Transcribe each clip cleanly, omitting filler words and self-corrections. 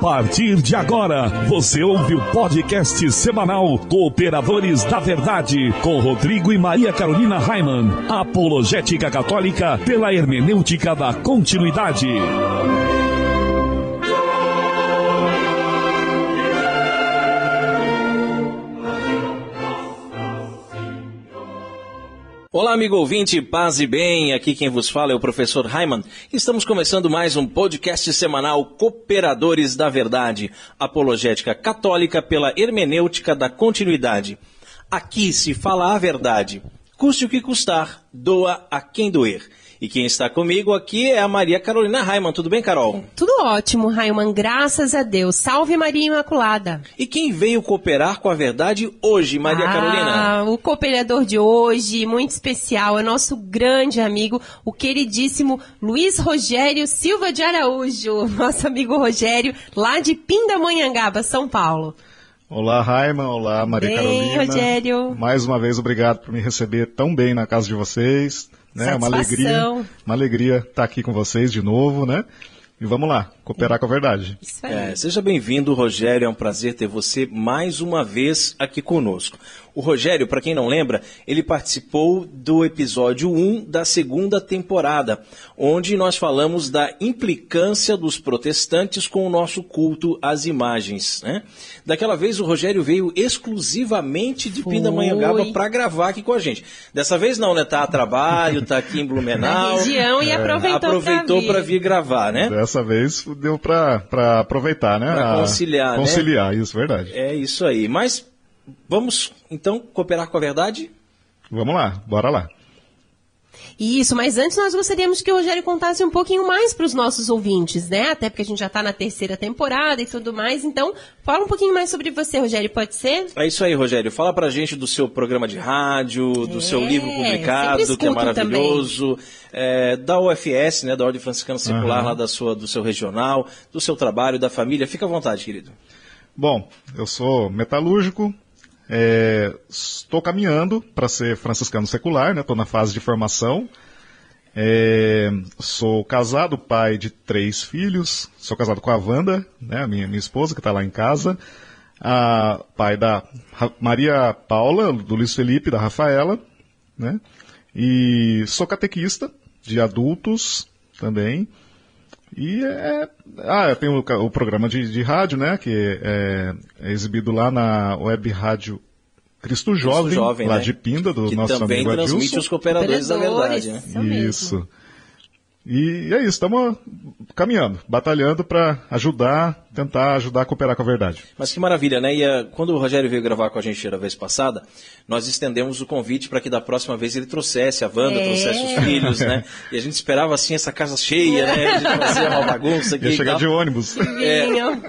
partir de agora, você ouve o podcast semanal Cooperadores da Verdade, com Rodrigo e Maria Carolina Raimann, apologética católica pela hermenêutica da continuidade. Olá, amigo ouvinte, paz e bem, aqui quem vos fala é o professor Raimann. Estamos começando mais um podcast semanal Cooperadores da Verdade, apologética católica pela hermenêutica da continuidade. Aqui se fala a verdade, custe o que custar, doa a quem doer. E quem está comigo aqui é a Maria Carolina Raimann. Tudo bem, Carol? Tudo ótimo, Raimann, graças a Deus. Salve Maria Imaculada. E quem veio cooperar com a verdade hoje, Maria Carolina? O cooperador de hoje, muito especial, é nosso grande amigo, o queridíssimo Luiz Rogério Silva de Araújo. Nosso amigo Rogério, lá de Pindamonhangaba, São Paulo. Olá, Raimann. Olá, Maria Carolina. Rogério. Mais uma vez, obrigado por me receber tão bem na casa de vocês. Né? Uma alegria estar aqui com vocês de novo, né? E vamos lá, cooperar com a verdade. Isso aí. Seja bem-vindo, Rogério. É um prazer ter você mais uma vez aqui conosco. O Rogério, para quem não lembra, ele participou do episódio 1 da segunda temporada, onde nós falamos da implicância dos protestantes com o nosso culto às imagens, né? Daquela vez o Rogério veio exclusivamente de Pindamonhangaba para gravar aqui com a gente. Dessa vez não, né? Tá a trabalho, tá aqui em Blumenau. Na região e aproveitou para vir gravar, né? Dessa vez deu para aproveitar, né? Para conciliar, né? Conciliar, isso, verdade. É isso aí. Mas vamos, então, cooperar com a verdade? Vamos lá, bora lá. Isso, mas antes nós gostaríamos que o Rogério contasse um pouquinho mais para os nossos ouvintes, né? Até porque a gente já está na terceira temporada e tudo mais. Então, fala um pouquinho mais sobre você, Rogério, pode ser? É isso aí, Rogério. Fala pra gente do seu programa de rádio, do seu livro publicado, que é maravilhoso, da UFS, né, da Ordem Franciscana Secular, lá do seu regional, do seu trabalho, da família. Fica à vontade, querido. Bom, eu sou metalúrgico. Estou caminhando para ser franciscano secular, né? Estou na fase de formação. Sou casado, pai de 3 filhos. Sou casado com a Wanda, né? Minha esposa, que está lá em casa. Pai da Maria Paula, do Luiz Felipe, da Rafaela, né? E sou catequista de adultos também. E eu tenho o programa de rádio, né, que é exibido lá na web rádio Cristo Jovem, lá, né, de Pinda, do nosso amigo Adilson. Que também transmite os cooperadores da verdade, né? Isso. E é isso, estamos caminhando, batalhando para tentar ajudar a cooperar com a verdade. Mas que maravilha, né? E quando o Rogério veio gravar com a gente a vez passada, nós estendemos o convite para que da próxima vez ele trouxesse a Wanda, trouxesse os filhos, né? E a gente esperava assim essa casa cheia, né? A gente fazia uma bagunça aqui. Ia chegar de ônibus.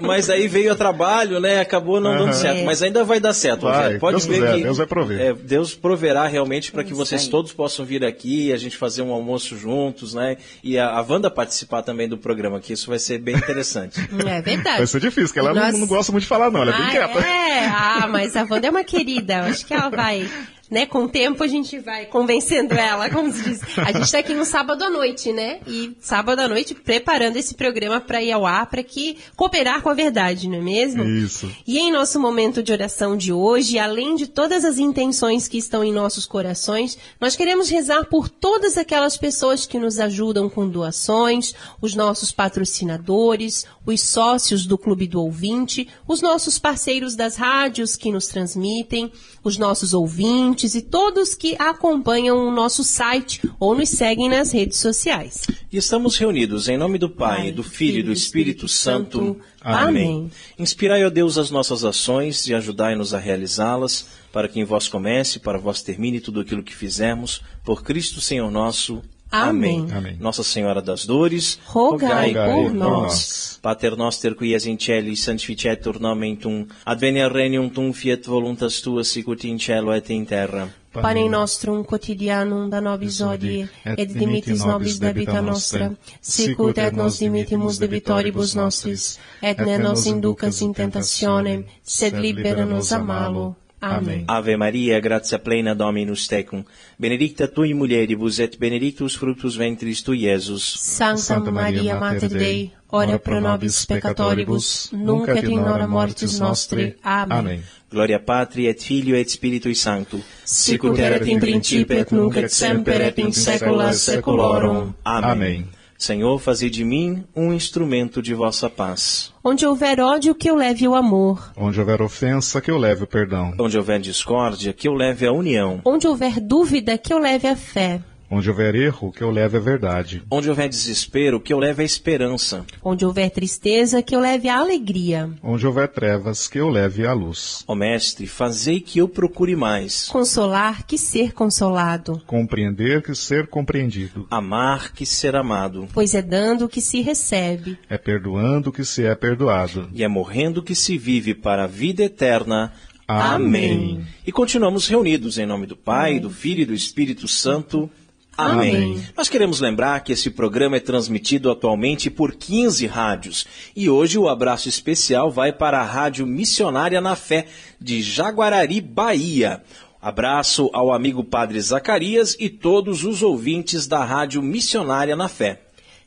Mas aí veio a trabalho, né? Acabou não dando certo. Mas ainda vai dar certo, Rogério. Pode ver que Deus vai prover. Deus proverá realmente para que vocês todos possam vir aqui e a gente fazer um almoço juntos, né? E a Wanda participar também do programa, que isso vai ser bem interessante. É verdade. Vai ser difícil, porque ela não gosta muito de falar, não. Ela é bem quieta. Mas a Wanda é uma querida. Acho que ela vai, né? Com o tempo a gente vai convencendo ela, como se diz. A gente está aqui no sábado à noite, né? E sábado à noite preparando esse programa para ir ao ar, para que cooperar com a verdade, não é mesmo? Isso. E em nosso momento de oração de hoje, além de todas as intenções que estão em nossos corações, nós queremos rezar por todas aquelas pessoas que nos ajudam com doações, os nossos patrocinadores, os sócios do Clube do Ouvinte, os nossos parceiros das rádios que nos transmitem, os nossos ouvintes e todos que acompanham o nosso site ou nos seguem nas redes sociais. E estamos reunidos em nome do Pai, do Filho e do Espírito Santo. Amém. Inspirai, ó Deus, as nossas ações e ajudai-nos a realizá-las, para que em vós comece, para vós termine tudo aquilo que fizermos, por Cristo Senhor nosso. Amém. Amém. Nossa Senhora das Dores, rogai por nós. Pater noster qui es in cieli, sanctificetur nomen tuum, adveniat regnum tuum, fiat voluntas tua, sicut in cielo et in terra. Panem nostrum quotidianum da nobis hodie, et dimitis nobis debita nostra, sicut et nos dimittimus debitoribus nostris, et ne nos inducas in tentationem, sed libera nos a malo. Amém. Ave Maria, gratia plena Dominus tecum, benedicta tu in mulieribus et benedictus fructus ventris tui, Iesus. Santa Maria, Mater Dei, ora pro nobis peccatoribus, nunc et in hora mortis nostri. Amém. Gloria Patri et Filio et Spiritui Sancto, Sic ut erat in principio et nunc et semper et in saecula saeculorum. Amém. Senhor, fazei de mim um instrumento de vossa paz. Onde houver ódio, que eu leve o amor. Onde houver ofensa, que eu leve o perdão. Onde houver discórdia, que eu leve a união. Onde houver dúvida, que eu leve a fé. Onde houver erro, que eu leve a verdade. Onde houver desespero, que eu leve a esperança. Onde houver tristeza, que eu leve a alegria. Onde houver trevas, que eu leve a luz. Ó Mestre, fazei que eu procure mais. Consolar, que ser consolado. Compreender, que ser compreendido. Amar, que ser amado. Pois é dando que se recebe. É perdoando, que se é perdoado. E é morrendo que se vive para a vida eterna. Amém. E continuamos reunidos em nome do Pai, do Filho e do Espírito Santo. Amém. Amém. Nós queremos lembrar que esse programa é transmitido atualmente por 15 rádios. E hoje o abraço especial vai para a Rádio Missionária na Fé, de Jaguarari, Bahia. Abraço ao amigo Padre Zacarias e todos os ouvintes da Rádio Missionária na Fé.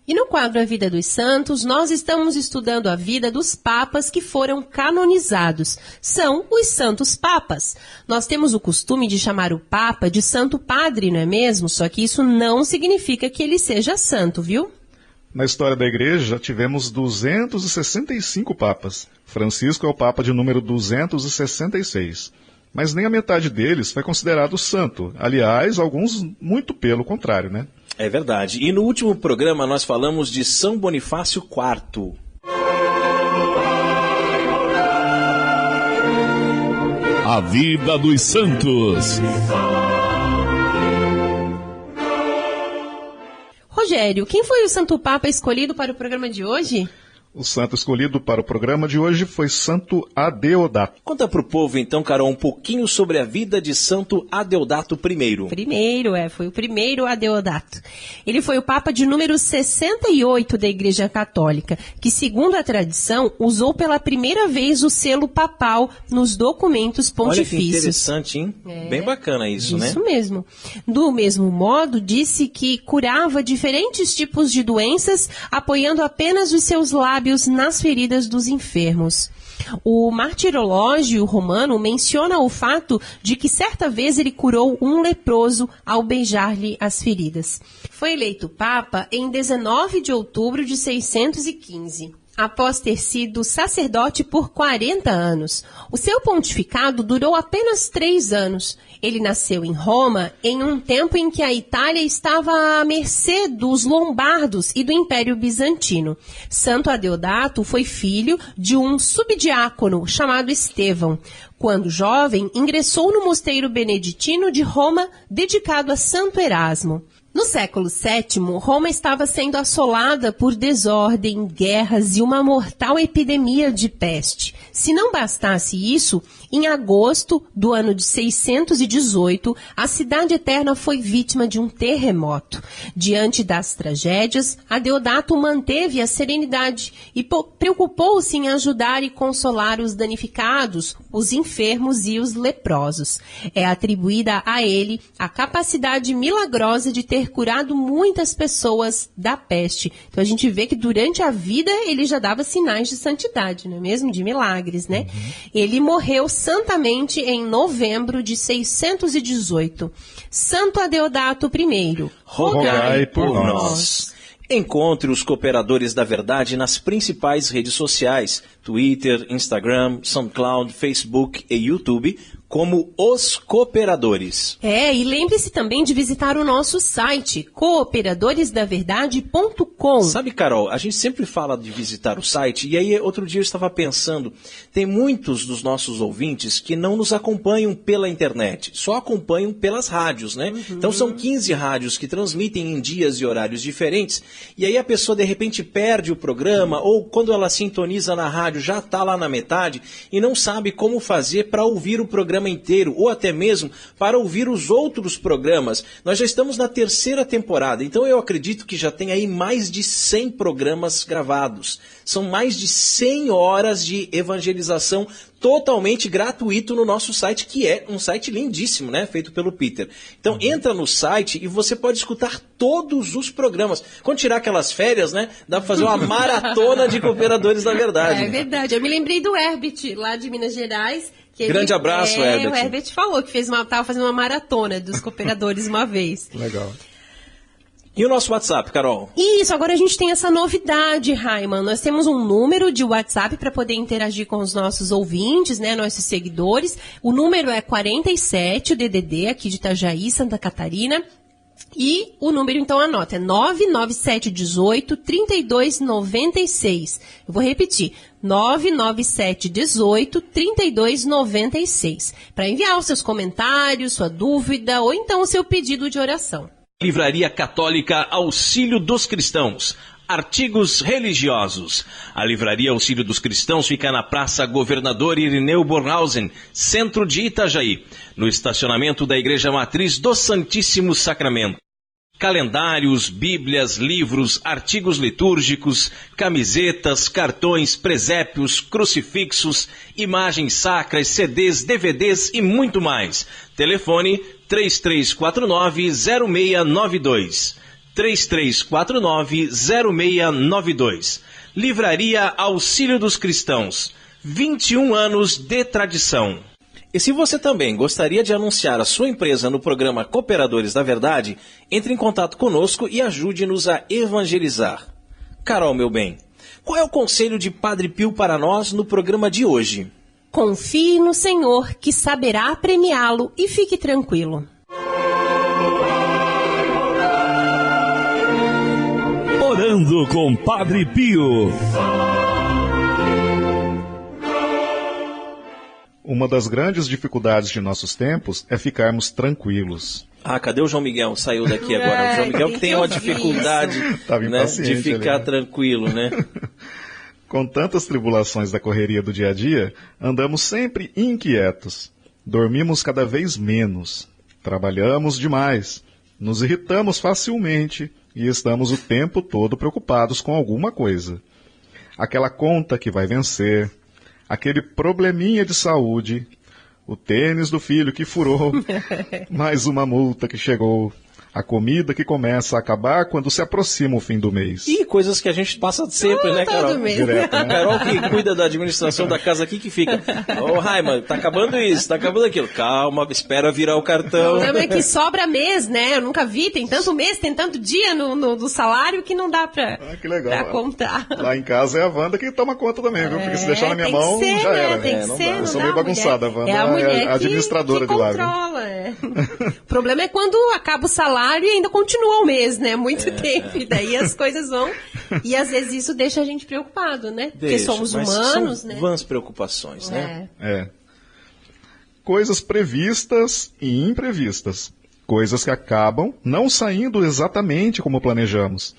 E no quadro A Vida dos Santos, nós estamos estudando a vida dos papas que foram canonizados. São os Santos Papas. Nós temos o costume de chamar o Papa de Santo Padre, não é mesmo? Só que isso não significa que ele seja santo, viu? Na história da Igreja, já tivemos 265 papas. Francisco é o Papa de número 266. Mas nem a metade deles foi considerado santo. Aliás, alguns muito pelo contrário, né? É verdade. E no último programa nós falamos de São Bonifácio IV. A vida dos santos. Rogério, quem foi o Santo Papa escolhido para o programa de hoje? O santo escolhido para o programa de hoje foi Santo Adeodato. Conta para o povo, então, Carol, um pouquinho sobre a vida de Santo Adeodato I. Foi o primeiro Adeodato. Ele foi o Papa de número 68 da Igreja Católica, que, segundo a tradição, usou pela primeira vez o selo papal nos documentos pontifícios. Olha que interessante, hein? Bem bacana isso, né? Isso mesmo. Do mesmo modo, disse que curava diferentes tipos de doenças, apoiando apenas os seus lábios nas feridas dos enfermos. O martirológio romano menciona o fato de que certa vez ele curou um leproso ao beijar-lhe as feridas. Foi eleito Papa em 19 de outubro de 615. Após ter sido sacerdote por 40 anos. O seu pontificado durou apenas 3 anos. Ele nasceu em Roma em um tempo em que a Itália estava à mercê dos lombardos e do Império Bizantino. Santo Adeodato foi filho de um subdiácono chamado Estevão. Quando jovem, ingressou no mosteiro beneditino de Roma, dedicado a Santo Erasmo. No século VII, Roma estava sendo assolada por desordem, guerras e uma mortal epidemia de peste. Se não bastasse isso, em agosto do ano de 618, a Cidade Eterna foi vítima de um terremoto. Diante das tragédias, Adeodato manteve a serenidade e preocupou-se em ajudar e consolar os danificados, os enfermos e os leprosos. É atribuída a ele a capacidade milagrosa de ter curado muitas pessoas da peste. Então a gente vê que durante a vida ele já dava sinais de santidade, não é mesmo? De milagres, né? Ele morreu santamente em novembro de 618. Santo Adeodato I, rogai por nós. Encontre os Cooperadores da Verdade nas principais redes sociais, Twitter, Instagram, SoundCloud, Facebook e YouTube, como Os Cooperadores. E lembre-se também de visitar o nosso site, cooperadoresdaverdade.com. Sabe, Carol, a gente sempre fala de visitar o site, e aí outro dia eu estava pensando, tem muitos dos nossos ouvintes que não nos acompanham pela internet, só acompanham pelas rádios, né? Então são 15 rádios que transmitem em dias e horários diferentes, e aí a pessoa de repente perde o programa, ou quando ela sintoniza na rádio já está lá na metade, e não sabe como fazer para ouvir o programa inteiro, ou até mesmo para ouvir os outros programas. Nós já estamos na 3ª temporada, então eu acredito que já tem aí mais de 100 programas gravados. São mais de 100 horas de evangelização totalmente gratuito no nosso site, que é um site lindíssimo, né? Feito pelo Peter. Então entra no site e você pode escutar todos os programas. Quando tirar aquelas férias, né? Dá pra fazer uma maratona de Cooperadores da Verdade. É verdade. Eu me lembrei do Herbert, lá de Minas Gerais. Grande abraço, Herbert. O Herbert falou que estava fazendo uma maratona dos Cooperadores uma vez. Legal. E o nosso WhatsApp, Carol? Isso, agora a gente tem essa novidade, Raiman. Nós temos um número de WhatsApp para poder interagir com os nossos ouvintes, né, nossos seguidores. O número é 47, o DDD, aqui de Itajaí, Santa Catarina. E o número, então, anota, é 99718-3296. Eu vou repetir, 99718-3296. Para enviar os seus comentários, sua dúvida ou então o seu pedido de oração. Livraria Católica Auxílio dos Cristãos. Artigos religiosos. A Livraria Auxílio dos Cristãos fica na Praça Governador Irineu Bornhausen, centro de Itajaí, no estacionamento da Igreja Matriz do Santíssimo Sacramento. Calendários, bíblias, livros, artigos litúrgicos, camisetas, cartões, presépios, crucifixos, imagens sacras, CDs, DVDs e muito mais. Telefone 3349-0692. 3349-0692. Livraria Auxílio dos Cristãos. 21 anos de tradição. E se você também gostaria de anunciar a sua empresa no programa Cooperadores da Verdade, entre em contato conosco e ajude-nos a evangelizar. Carol, meu bem, qual é o conselho de Padre Pio para nós no programa de hoje? Confie no Senhor, que saberá premiá-lo, e fique tranquilo. Orando com Padre Pio. Uma das grandes dificuldades de nossos tempos é ficarmos tranquilos. Ah, cadê o João Miguel? Saiu daqui agora. O João Miguel que tem uma dificuldade, né, de ficar tranquilo, né? Com tantas tribulações da correria do dia a dia, andamos sempre inquietos. Dormimos cada vez menos. Trabalhamos demais. Nos irritamos facilmente e estamos o tempo todo preocupados com alguma coisa. Aquela conta que vai vencer, aquele probleminha de saúde, o tênis do filho que furou, mais uma multa que chegou, a comida que começa a acabar quando se aproxima o fim do mês. E coisas que a gente passa sempre, né, Carol? Todo mês. Direto, né? Carol que cuida da administração da casa aqui que fica. Ô, Raiman, tá acabando isso, tá acabando aquilo. Calma, espera virar o cartão. O problema é que sobra mês, né? Eu nunca vi, tem tanto mês, tem tanto dia no salário que não dá pra, Que legal. pra contar. Lá em casa é a Wanda que toma conta também, viu? Porque se deixar na minha tem que mão, ser, já né? era. Tem que Não ser, dá. não Eu sou dá, meio bagunçada, a Wanda é a mulher a administradora que de lá. Viu? controla, O problema é quando acaba o salário e ainda continua o mês, né? Muito tempo. E daí as coisas vão... E às vezes isso deixa a gente preocupado, né? Porque somos humanos, são né? vãs preocupações, né? É. Coisas previstas e imprevistas. Coisas que acabam não saindo exatamente como planejamos.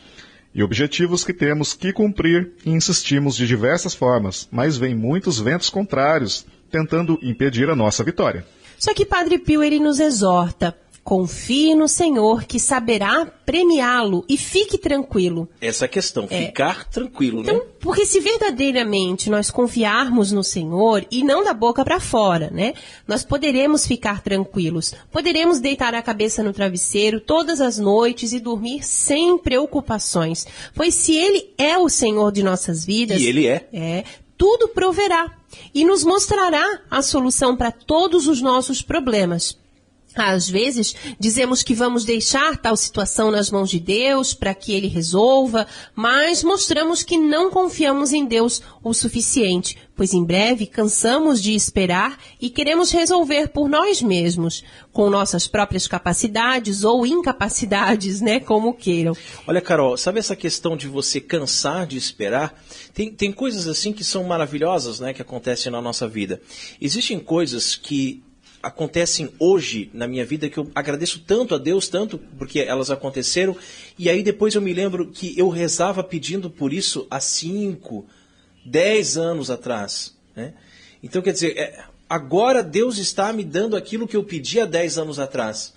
E objetivos que temos que cumprir e insistimos de diversas formas, mas vêm muitos ventos contrários, tentando impedir a nossa vitória. Só que Padre Pio, ele nos exorta: confie no Senhor, que saberá premiá-lo, e fique tranquilo. Essa é a questão, ficar tranquilo, Então, né? porque se verdadeiramente nós confiarmos no Senhor e não da boca para fora, né? Nós poderemos ficar tranquilos, poderemos deitar a cabeça no travesseiro todas as noites e dormir sem preocupações. Pois se Ele é o Senhor de nossas vidas... E Ele é. Tudo proverá e nos mostrará a solução para todos os nossos problemas. Às vezes, dizemos que vamos deixar tal situação nas mãos de Deus para que Ele resolva, mas mostramos que não confiamos em Deus o suficiente, pois em breve cansamos de esperar e queremos resolver por nós mesmos, com nossas próprias capacidades ou incapacidades, né, como queiram. Olha, Carol, sabe essa questão de você cansar de esperar? Tem coisas assim que são maravilhosas, né, que acontecem na nossa vida. Existem coisas que acontecem hoje na minha vida que eu agradeço tanto a Deus, tanto porque elas aconteceram, e aí depois eu me lembro que eu rezava pedindo por isso há 5, 10 anos atrás, né? Então, quer dizer, agora Deus está me dando aquilo que eu pedi há 10 anos atrás.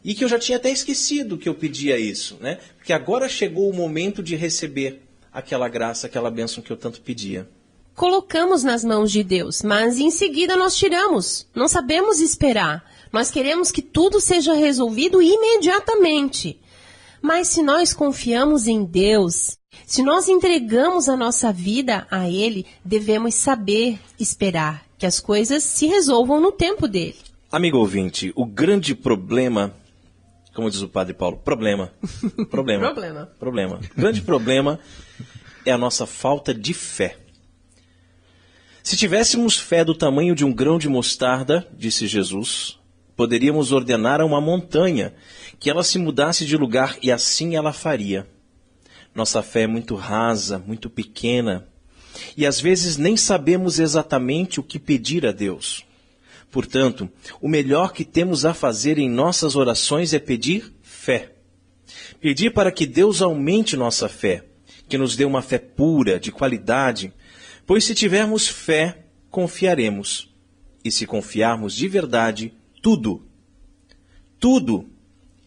E que eu já tinha até esquecido que eu pedia isso, né? Porque agora chegou o momento de receber aquela graça, aquela bênção que eu tanto pedia. colocamos nas mãos de Deus, mas em seguida nós tiramos. Não sabemos esperar. Nós queremos que tudo seja resolvido imediatamente. Mas se nós confiamos em Deus, se nós entregamos a nossa vida a Ele, devemos saber esperar que as coisas se resolvam no tempo dele. Amigo ouvinte, o grande problema, como diz o Padre Paulo, problema. O grande problema é a nossa falta de fé. Se tivéssemos fé do tamanho de um grão de mostarda, disse Jesus, poderíamos ordenar a uma montanha que ela se mudasse de lugar e assim ela faria. Nossa fé é muito rasa, muito pequena, e às vezes nem sabemos exatamente o que pedir a Deus. Portanto, o melhor que temos a fazer em nossas orações é pedir fé. Pedir para que Deus aumente nossa fé, que nos dê uma fé pura, de qualidade, pois se tivermos fé, confiaremos. E se confiarmos de verdade, tudo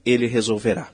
Ele resolverá.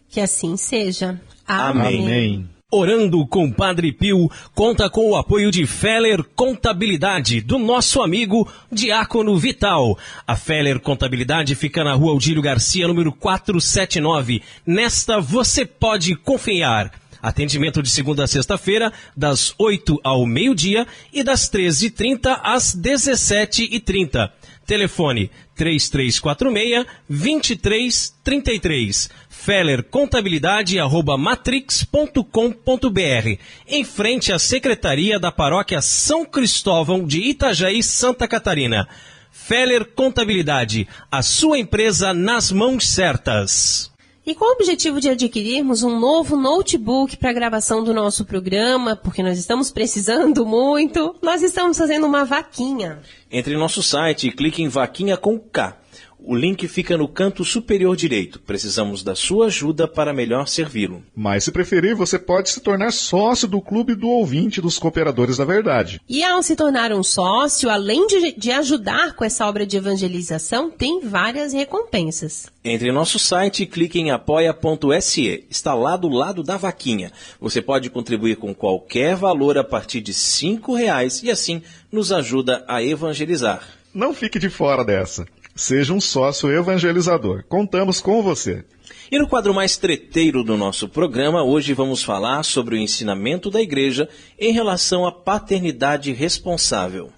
Que assim seja. Amém. Orando com Padre Pio conta com o apoio de Feller Contabilidade, do nosso amigo Diácono Vital. A Feller Contabilidade fica na Rua Odílio Garcia, número 479. Nesta você pode confiar. Atendimento de segunda a sexta-feira, das 8 ao meio-dia e das 13h30 às 17h30. Telefone 3346-2333. fellercontabilidade@matrix.com.br. Em frente à Secretaria da Paróquia São Cristóvão de Itajaí, Santa Catarina. Feller Contabilidade, a sua empresa nas mãos certas. E com o objetivo de adquirirmos um novo notebook para a gravação do nosso programa, porque nós estamos precisando muito, nós estamos fazendo uma vaquinha. Entre em nosso site e clique em Vaquinha com K. O link fica no canto superior direito. Precisamos da sua ajuda para melhor servi-lo. Mas se preferir, você pode se tornar sócio do Clube do Ouvinte dos Cooperadores da Verdade. E ao se tornar um sócio, além de ajudar com essa obra de evangelização, tem várias recompensas. Entre em nosso site e clique em apoia.se. Está lá do lado da vaquinha. Você pode contribuir com qualquer valor a partir de R$5 e assim nos ajuda a evangelizar. Não fique de fora dessa. Seja um sócio evangelizador. Contamos com você. E no quadro mais treteiro do nosso programa, hoje vamos falar sobre o ensinamento da Igreja em relação à paternidade responsável.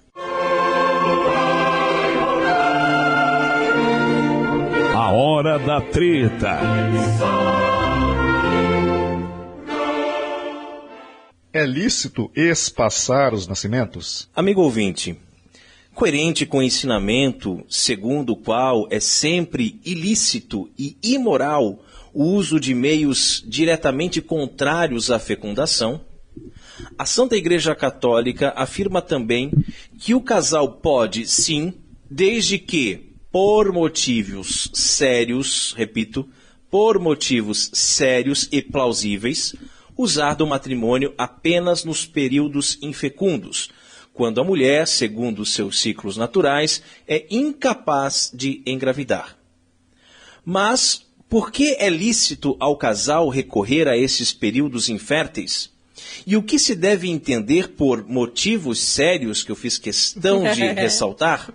A hora da treta. É lícito espaçar os nascimentos? Amigo ouvinte, coerente com o ensinamento segundo o qual é sempre ilícito e imoral o uso de meios diretamente contrários à fecundação, a Santa Igreja Católica afirma também que o casal pode, sim, desde que, por motivos sérios, repito, por motivos sérios e plausíveis, usar do matrimônio apenas nos períodos infecundos, quando a mulher, segundo seus ciclos naturais, é incapaz de engravidar. Mas por que é lícito ao casal recorrer a esses períodos inférteis? E o que se deve entender por motivos sérios que eu fiz questão de ressaltar?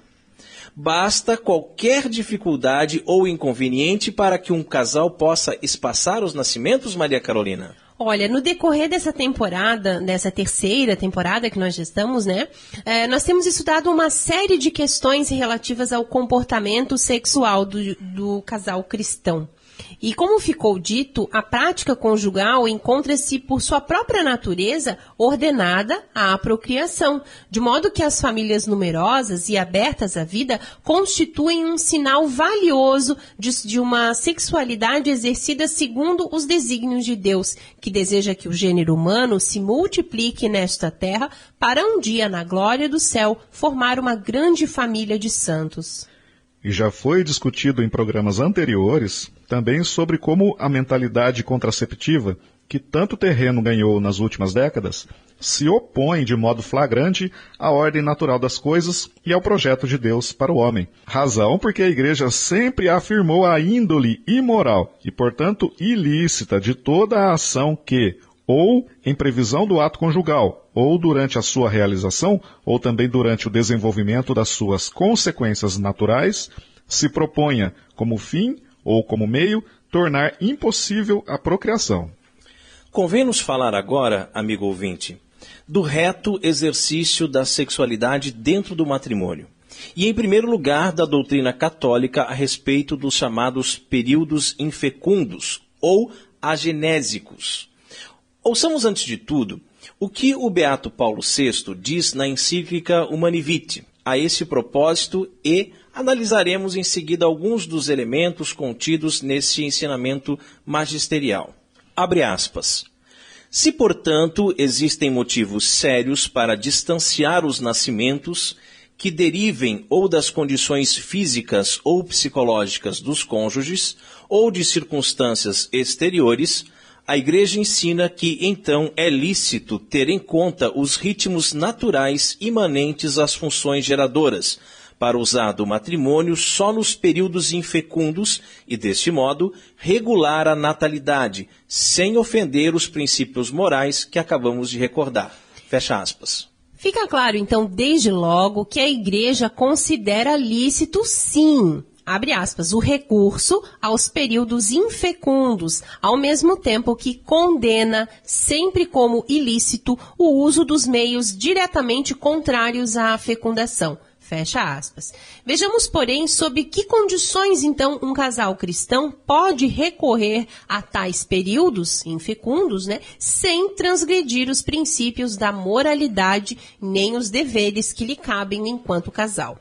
Basta qualquer dificuldade ou inconveniente para que um casal possa espaçar os nascimentos, Maria Carolina? Olha, no decorrer dessa temporada, dessa terceira temporada que nós já estamos, né? Nós temos estudado uma série de questões relativas ao comportamento sexual do casal cristão. E como ficou dito, a prática conjugal encontra-se por sua própria natureza ordenada à procriação, de modo que as famílias numerosas e abertas à vida constituem um sinal valioso de uma sexualidade exercida segundo os desígnios de Deus, que deseja que o gênero humano se multiplique nesta terra para um dia, na glória do céu, formar uma grande família de santos. E já foi discutido em programas anteriores também sobre como a mentalidade contraceptiva, que tanto terreno ganhou nas últimas décadas, se opõe de modo flagrante à ordem natural das coisas e ao projeto de Deus para o homem. Razão porque a Igreja sempre afirmou a índole imoral e, portanto, ilícita de toda a ação que, ou em previsão do ato conjugal, ou durante a sua realização, ou também durante o desenvolvimento das suas consequências naturais, se proponha como fim ou como meio tornar impossível a procriação. Convém-nos falar agora, amigo ouvinte, do reto exercício da sexualidade dentro do matrimônio. E, em primeiro lugar, da doutrina católica a respeito dos chamados períodos infecundos, ou agenésicos. Ouçamos, antes de tudo, o que o beato Paulo VI diz na encíclica Humani Vitae a esse propósito e analisaremos em seguida alguns dos elementos contidos nesse ensinamento magisterial. Abre aspas. Se, portanto, existem motivos sérios para distanciar os nascimentos que derivem ou das condições físicas ou psicológicas dos cônjuges ou de circunstâncias exteriores, a Igreja ensina que, então, é lícito ter em conta os ritmos naturais imanentes às funções geradoras, para usar do matrimônio só nos períodos infecundos e, deste modo, regular a natalidade, sem ofender os princípios morais que acabamos de recordar. Fecha aspas. Fica claro, então, desde logo, que a Igreja considera lícito, sim, abre aspas, o recurso aos períodos infecundos, ao mesmo tempo que condena, sempre como ilícito, o uso dos meios diretamente contrários à fecundação. Fecha aspas. Vejamos, porém, sob que condições, então, um casal cristão pode recorrer a tais períodos infecundos, sem transgredir os princípios da moralidade nem os deveres que lhe cabem enquanto casal.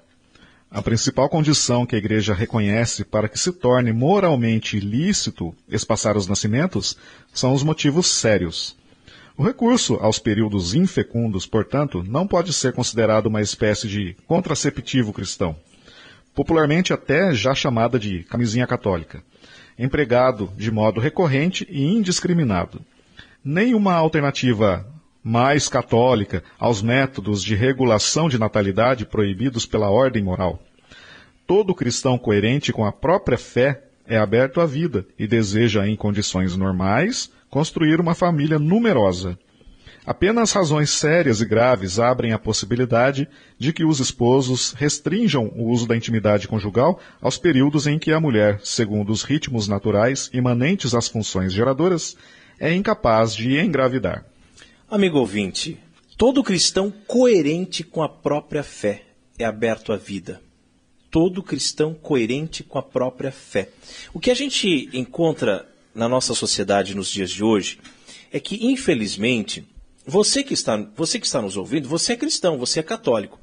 A principal condição que a Igreja reconhece para que se torne moralmente ilícito espaçar os nascimentos são os motivos sérios. O recurso aos períodos infecundos, portanto, não pode ser considerado uma espécie de contraceptivo cristão, popularmente até já chamada de camisinha católica, empregado de modo recorrente e indiscriminado. Nem uma alternativa mais católica aos métodos de regulação de natalidade proibidos pela ordem moral. Todo cristão coerente com a própria fé é aberto à vida e deseja, em condições normais, construir uma família numerosa. Apenas razões sérias e graves abrem a possibilidade de que os esposos restringam o uso da intimidade conjugal aos períodos em que a mulher, segundo os ritmos naturais imanentes às funções geradoras, é incapaz de engravidar. Amigo ouvinte, todo cristão coerente com a própria fé é aberto à vida. Todo cristão coerente com a própria fé. O que a gente encontra na nossa sociedade nos dias de hoje é que, infelizmente, você que está nos ouvindo, você é cristão, você é católico.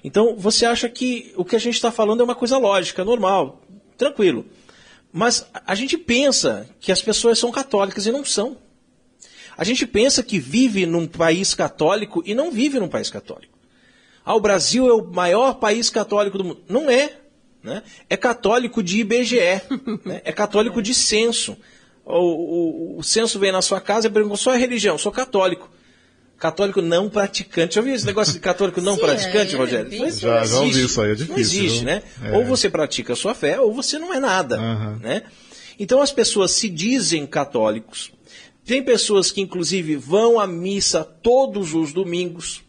Então, você acha que o que a gente está falando é uma coisa lógica, normal, tranquilo. Mas a gente pensa que as pessoas são católicas e não são. A gente pensa que vive num país católico e não vive num país católico. O Brasil é o maior país católico do mundo. Não é. É católico de IBGE, é católico de censo. O censo vem na sua casa e pergunta, qual é a religião? Sou católico. Católico não praticante. Já ouviu esse negócio de católico não praticante, Rogério? Já ouvi isso aí, é difícil. Não existe, Ou você pratica a sua fé, ou você não é nada. Então as pessoas se dizem católicos. Tem pessoas que, inclusive, vão à missa todos os domingos.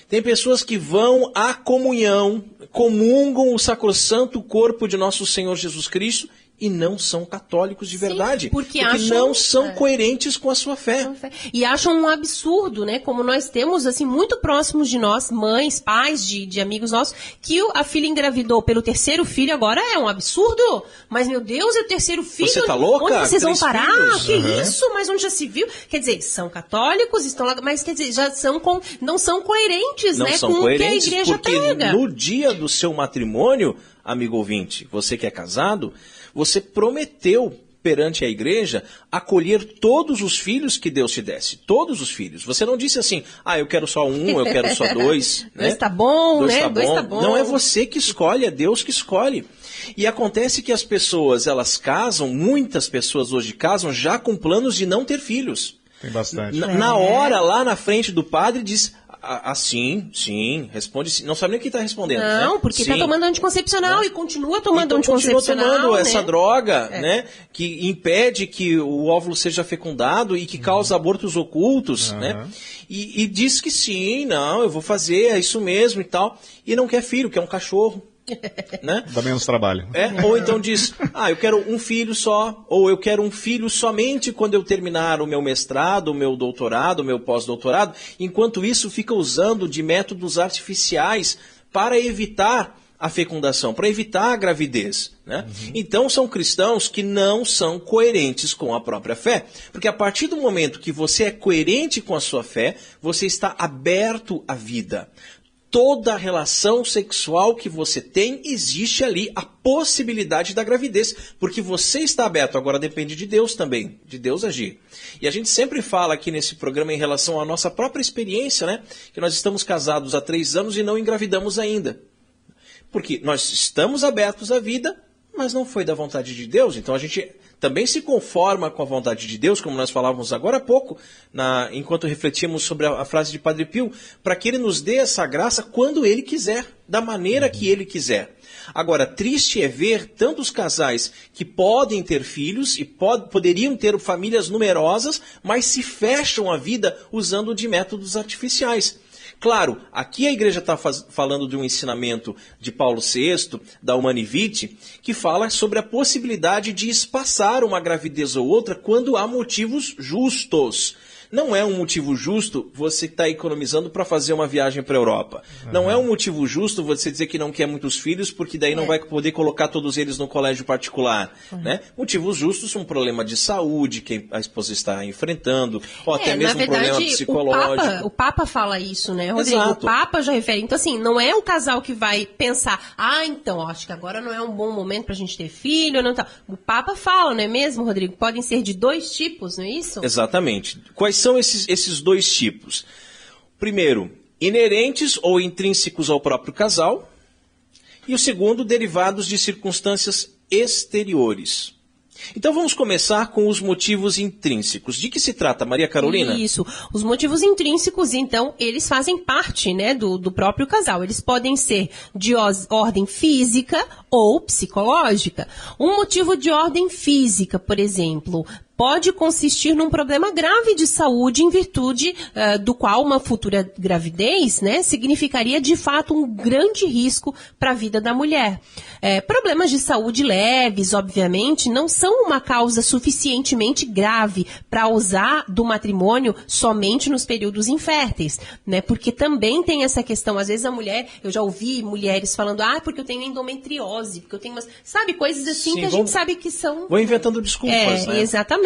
Tem pessoas que vão à comunhão, comungam o sacrossanto corpo de nosso Senhor Jesus Cristo e não são católicos de verdade. Porque não são coerentes com a sua fé. E acham um absurdo, como nós temos, assim, muito próximos de nós, mães, pais de amigos nossos, que a filha engravidou pelo terceiro filho, agora é um absurdo. Mas, meu Deus, é o terceiro filho. Você tá louca? Onde vocês vão parar? Filhos? Que isso? Mas onde já se viu? Quer dizer, são católicos, estão lá, mas quer dizer, não são coerentes, não são com coerentes, o que a igreja porque prega. No dia do seu matrimônio, amigo ouvinte, você que é casado, você prometeu perante a igreja acolher todos os filhos que Deus te desse. Todos os filhos. Você não disse assim, eu quero só um, eu quero só dois. Dois tá bom, dois tá bom. Não é você que escolhe, é Deus que escolhe. E acontece que as pessoas, elas casam, muitas pessoas hoje casam já com planos de não ter filhos. Tem bastante. Na hora, lá na frente do padre, diz, Sim. Responde sim. Não sabe nem o que está respondendo. Não, né? porque está tomando anticoncepcional, né? E continua tomando anticoncepcional. Continua tomando né? essa droga, né? Que impede que o óvulo seja fecundado e que causa abortos ocultos, né? E diz que sim, não, eu vou fazer, é isso mesmo e tal. E não quer filho, quer um cachorro. Né? Dá menos trabalho. Ou então diz, eu quero um filho só, ou eu quero um filho somente quando eu terminar o meu mestrado, o meu doutorado, o meu pós-doutorado. Enquanto isso, fica usando de métodos artificiais para evitar a fecundação, para evitar a gravidez. Né? Então são cristãos que não são coerentes com a própria fé. Porque a partir do momento que você é coerente com a sua fé, você está aberto à vida. Toda relação sexual que você tem, existe ali a possibilidade da gravidez, porque você está aberto. Agora depende de Deus também, de Deus agir. E a gente sempre fala aqui nesse programa em relação à nossa própria experiência, né? Que nós estamos casados há 3 anos e não engravidamos ainda. Porque nós estamos abertos à vida, mas não foi da vontade de Deus. Então a gente também se conforma com a vontade de Deus, como nós falávamos agora há pouco, enquanto refletíamos sobre a frase de Padre Pio, para que Ele nos dê essa graça quando Ele quiser, da maneira que Ele quiser. Agora, triste é ver tantos casais que podem ter filhos e poderiam ter famílias numerosas, mas se fecham a vida usando de métodos artificiais. Claro, aqui a igreja está falando de um ensinamento de Paulo VI, da Humanae Vitae, que fala sobre a possibilidade de espaçar uma gravidez ou outra quando há motivos justos. Não é um motivo justo você estar economizando para fazer uma viagem para a Europa. Não é um motivo justo você dizer que não quer muitos filhos, porque daí não vai poder colocar todos eles no colégio particular. Né? Motivos justos, um problema de saúde que a esposa está enfrentando, ou até mesmo um problema psicológico. O Papa fala isso, né, Rodrigo? Exato. O Papa já refere. Então, assim, não é o casal que vai pensar, então, acho que agora não é um bom momento para a gente ter filho. Não tá. O Papa fala, não é mesmo, Rodrigo? Podem ser de 2 tipos, não é isso? Exatamente. Quais são esses 2 tipos? Primeiro, inerentes ou intrínsecos ao próprio casal. E o segundo, derivados de circunstâncias exteriores. Então vamos começar com os motivos intrínsecos. De que se trata, Maria Carolina? Isso. Os motivos intrínsecos, então, eles fazem parte, né, do próprio casal. Eles podem ser de ordem física ou psicológica. Um motivo de ordem física, por exemplo, pode consistir num problema grave de saúde em virtude do qual uma futura gravidez, né, significaria de fato um grande risco para a vida da mulher. Problemas de saúde leves, obviamente, não são uma causa suficientemente grave para usar do matrimônio somente nos períodos inférteis, né, porque também tem essa questão, às vezes a mulher, eu já ouvi mulheres falando, porque eu tenho endometriose, porque eu tenho coisas assim. Sim, que a gente sabe que são... Vou inventando desculpas, né? Exatamente.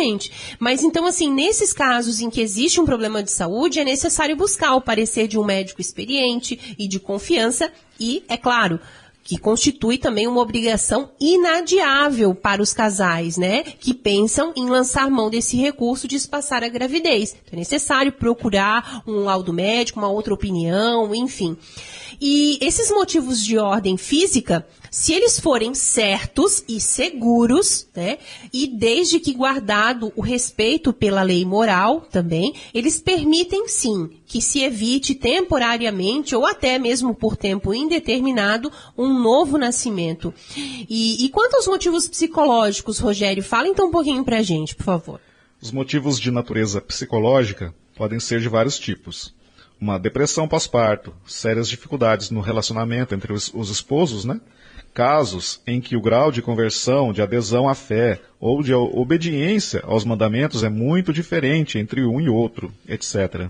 Mas então, assim, nesses casos em que existe um problema de saúde, é necessário buscar o parecer de um médico experiente e de confiança e, é claro, que constitui também uma obrigação inadiável para os casais, né, que pensam em lançar mão desse recurso de espaçar a gravidez. Então, é necessário procurar um laudo médico, uma outra opinião, enfim. E esses motivos de ordem física, se eles forem certos e seguros, né, e desde que guardado o respeito pela lei moral também, eles permitem sim que se evite temporariamente ou até mesmo por tempo indeterminado um novo nascimento. E quanto aos motivos psicológicos, Rogério, fala então um pouquinho pra gente, por favor. Os motivos de natureza psicológica podem ser de vários tipos. Uma depressão pós-parto, sérias dificuldades no relacionamento entre os esposos, né? Casos em que o grau de conversão, de adesão à fé ou de obediência aos mandamentos é muito diferente entre um e outro, etc.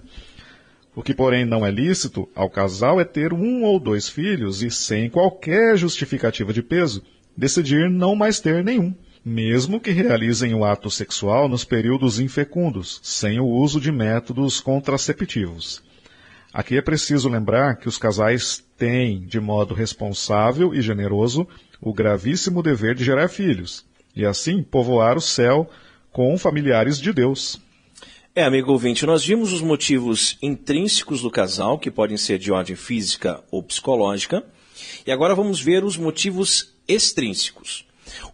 O que, porém, não é lícito ao casal é ter 1 ou 2 filhos e, sem qualquer justificativa de peso, decidir não mais ter nenhum, mesmo que realizem o ato sexual nos períodos infecundos, sem o uso de métodos contraceptivos. Aqui é preciso lembrar que os casais têm, de modo responsável e generoso, o gravíssimo dever de gerar filhos, e assim povoar o céu com familiares de Deus. Amigo ouvinte, nós vimos os motivos intrínsecos do casal, que podem ser de ordem física ou psicológica, e agora vamos ver os motivos extrínsecos.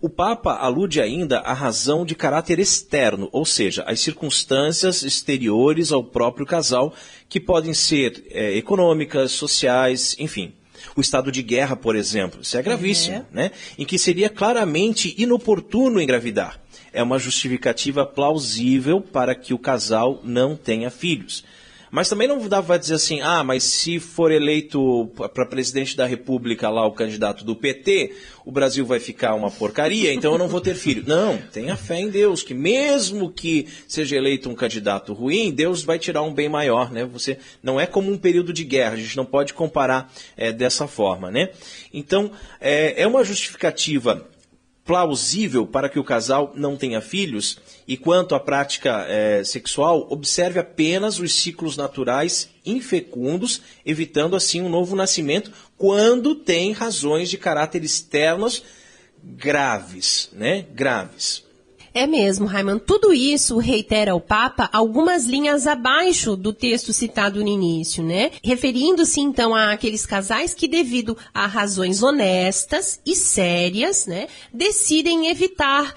O Papa alude ainda à razão de caráter externo, ou seja, às circunstâncias exteriores ao próprio casal, que podem ser econômicas, sociais, enfim. O estado de guerra, por exemplo, isso é gravíssimo, né? Em que seria claramente inoportuno engravidar. É uma justificativa plausível para que o casal não tenha filhos. Mas também não dá para dizer assim, mas se for eleito para presidente da República lá o candidato do PT, o Brasil vai ficar uma porcaria, então eu não vou ter filho. Não, tenha fé em Deus, que mesmo que seja eleito um candidato ruim, Deus vai tirar um bem maior, né? Você não é como um período de guerra, a gente não pode comparar dessa forma, né? Então, é uma justificativa plausível para que o casal não tenha filhos, e quanto à prática sexual, observe apenas os ciclos naturais infecundos, evitando assim um novo nascimento, quando tem razões de caráter externos graves, né? Graves. É mesmo, Raiman. Tudo isso reitera o Papa algumas linhas abaixo do texto citado no início, né? Referindo-se, então, àqueles casais que, devido a razões honestas e sérias, né, decidem evitar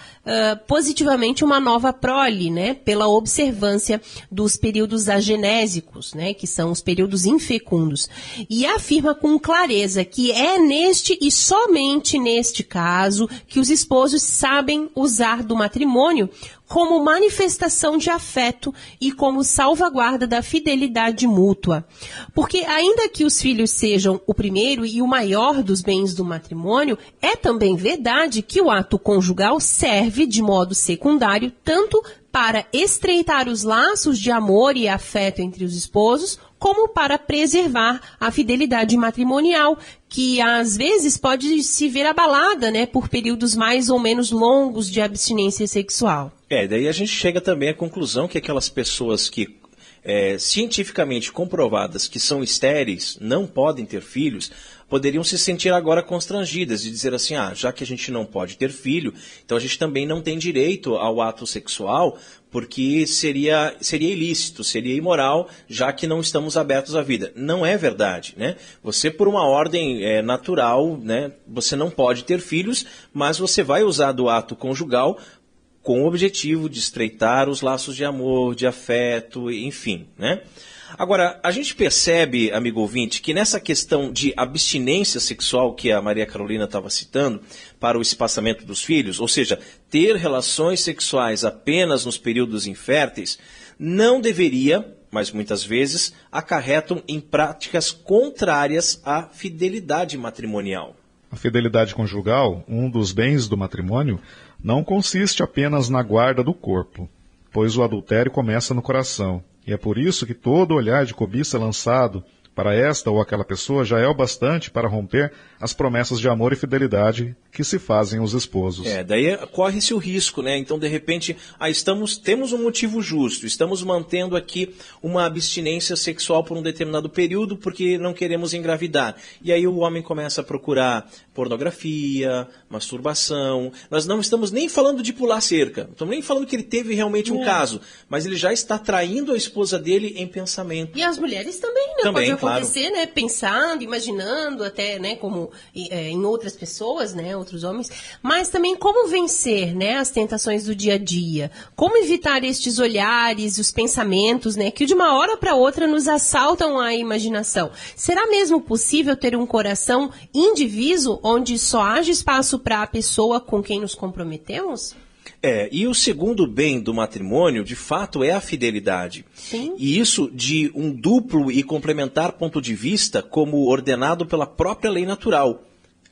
positivamente uma nova prole, né, pela observância dos períodos agenésicos, né, que são os períodos infecundos. E afirma com clareza que é neste e somente neste caso que os esposos sabem usar do matrimônio como manifestação de afeto e como salvaguarda da fidelidade mútua. Porque ainda que os filhos sejam o primeiro e o maior dos bens do matrimônio, é também verdade que o ato conjugal serve de modo secundário tanto para estreitar os laços de amor e afeto entre os esposos, como para preservar a fidelidade matrimonial, que às vezes pode se ver abalada, né, por períodos mais ou menos longos de abstinência sexual. Daí a gente chega também à conclusão que aquelas pessoas que cientificamente comprovadas que são estéreis, não podem ter filhos, poderiam se sentir agora constrangidas de dizer assim, já que a gente não pode ter filho, então a gente também não tem direito ao ato sexual, porque seria ilícito, seria imoral, já que não estamos abertos à vida. Não é verdade, né? Você, por uma ordem natural, né, você não pode ter filhos, mas você vai usar do ato conjugal com o objetivo de estreitar os laços de amor, de afeto, enfim, né? Agora, a gente percebe, amigo ouvinte, que nessa questão de abstinência sexual que a Maria Carolina estava citando para o espaçamento dos filhos, ou seja, ter relações sexuais apenas nos períodos inférteis, não deveria, mas muitas vezes, acarretam em práticas contrárias à fidelidade matrimonial. A fidelidade conjugal, um dos bens do matrimônio, não consiste apenas na guarda do corpo, pois o adultério começa no coração. E é por isso que todo olhar de cobiça lançado para esta ou aquela pessoa já é o bastante para romper as promessas de amor e fidelidade que se fazem aos esposos. Daí corre-se o risco, né? Então, de repente, temos um motivo justo, estamos mantendo aqui uma abstinência sexual por um determinado período porque não queremos engravidar. E aí o homem começa a procurar pornografia, masturbação. Nós não estamos nem falando de pular cerca, não estamos nem falando que ele teve realmente um caso, mas ele já está traindo a esposa dele em pensamento. E as mulheres também, né? Também, pode acontecer, né? Pensando, imaginando até, né? Como em outras pessoas, né? Outros homens. Mas também como vencer, né? As tentações do dia a dia. Como evitar estes olhares, os pensamentos, né? Que de uma hora para outra nos assaltam a imaginação. Será mesmo possível ter um coração indiviso onde só haja espaço para a pessoa com quem nos comprometemos? E o segundo bem do matrimônio, de fato, é a fidelidade. Sim. E isso de um duplo e complementar ponto de vista, como ordenado pela própria lei natural,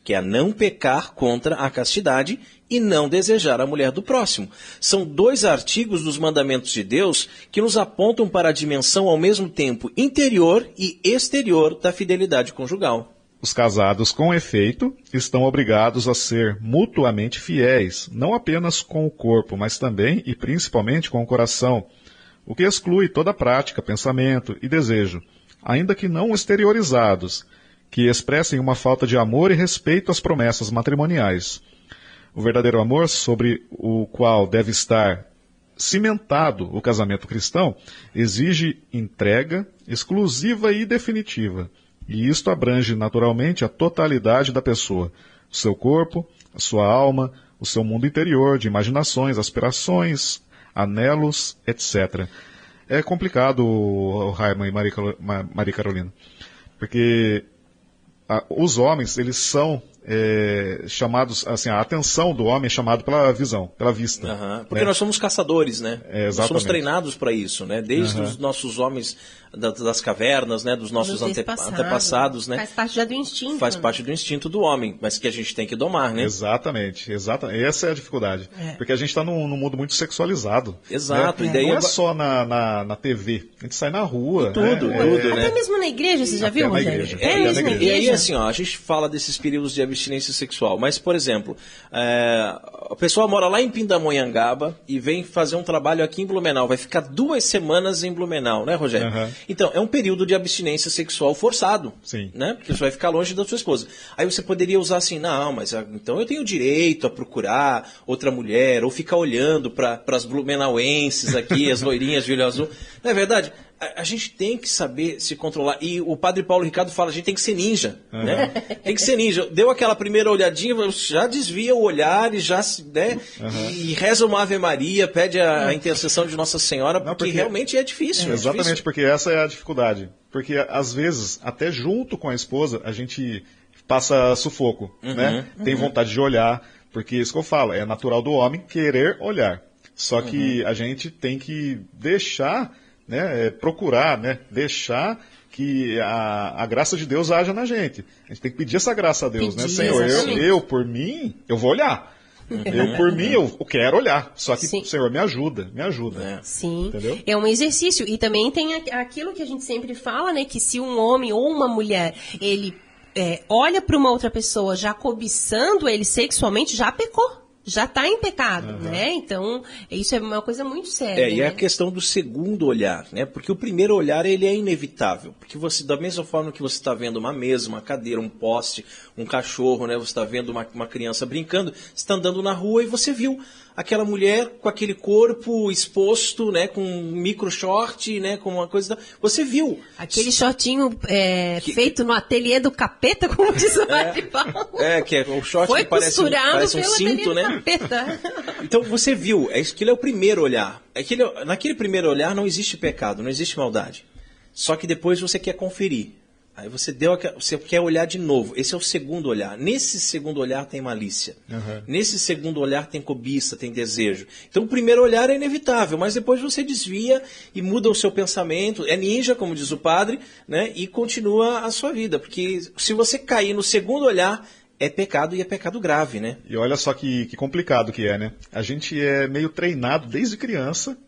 que é não pecar contra a castidade e não desejar a mulher do próximo. São 2 artigos dos mandamentos de Deus que nos apontam para a dimensão ao mesmo tempo interior e exterior da fidelidade conjugal. Os casados, com efeito, estão obrigados a ser mutuamente fiéis, não apenas com o corpo, mas também e principalmente com o coração, o que exclui toda prática, pensamento e desejo, ainda que não exteriorizados, que expressem uma falta de amor e respeito às promessas matrimoniais. O verdadeiro amor, sobre o qual deve estar cimentado o casamento cristão, exige entrega exclusiva e definitiva. E isto abrange naturalmente a totalidade da pessoa, o seu corpo, a sua alma, o seu mundo interior, de imaginações, aspirações, anelos, etc. É complicado, Raiman e Maria Carolina, porque os homens, eles são chamados, assim, a atenção do homem é chamada pela visão, pela vista. Porque nós somos caçadores, né? Exatamente. Nós somos treinados para isso, né? Desde os nossos homens das cavernas, né? Dos nossos antepassados, né? Faz parte já do instinto. Faz parte do instinto do homem, mas que a gente tem que domar, né? Exatamente. Essa é a dificuldade. Porque a gente está num mundo muito sexualizado. Exato. Né? E daí não é só na TV, a gente sai na rua. Tudo, né? Até mesmo na igreja, você já viu, na Rogério? igreja. Até mesmo na igreja. E aí, assim, ó, a gente fala desses períodos de abstinência sexual, mas, por exemplo, a pessoa mora lá em Pindamonhangaba e vem fazer um trabalho aqui em Blumenau, vai ficar 2 semanas em Blumenau, né, Rogério? Então, é um período de abstinência sexual forçado, Sim. Né? Porque você vai ficar longe da sua esposa. Aí você poderia usar assim, não, mas então eu tenho direito a procurar outra mulher, ou ficar olhando para as blumenauenses aqui, as loirinhas de olho azul. Não é verdade? A gente tem que saber se controlar. E o padre Paulo Ricardo fala, a gente tem que ser ninja, né? Tem que ser ninja. Deu aquela primeira olhadinha, já desvia o olhar e já, né? E reza uma Ave Maria, pede a intercessão de Nossa Senhora, porque realmente é difícil. Exatamente, difícil. porque essa é a dificuldade. Porque, às vezes, até junto com a esposa, a gente passa sufoco, né? Tem vontade de olhar, porque isso que eu falo, é natural do homem querer olhar. Só que a gente tem que deixar, né, procurar, né, deixar que a graça de Deus haja na gente. A gente tem que pedir essa graça a Deus, né? Senhor, eu por mim, eu vou olhar. Eu, por mim, eu quero olhar. Só que, Senhor, me ajuda. Sim, entendeu? É um exercício. E também tem aquilo que a gente sempre fala, né? Que se um homem ou uma mulher, ele olha para uma outra pessoa já cobiçando ele sexualmente, já pecou. Já está em pecado, né? Então, isso é uma coisa muito séria. E é a questão do segundo olhar, né? Porque o primeiro olhar, ele é inevitável. Porque você, da mesma forma que você está vendo uma mesa, uma cadeira, um poste, um cachorro, né? Você está vendo uma criança brincando, você está andando na rua e você viu aquela mulher com aquele corpo exposto, né? Com um micro short, né? Com uma coisa... Você viu. Aquele shortinho feito no ateliê do capeta, como diz o Padre Paulo. Que é o short Foi que parece um cinto, né? Então você viu, aquele é o primeiro olhar. Naquele primeiro olhar não existe pecado, não existe maldade. Só que depois você quer conferir. Aí você quer olhar de novo. Esse é o segundo olhar. Nesse segundo olhar tem malícia. Nesse segundo olhar tem cobiça, tem desejo. Então o primeiro olhar é inevitável, mas depois você desvia e muda o seu pensamento. É ninja, como diz o padre, né? E continua a sua vida. Porque se você cair no segundo olhar, é pecado e é pecado grave, né? E olha só que complicado que é, né? A gente é meio treinado desde criança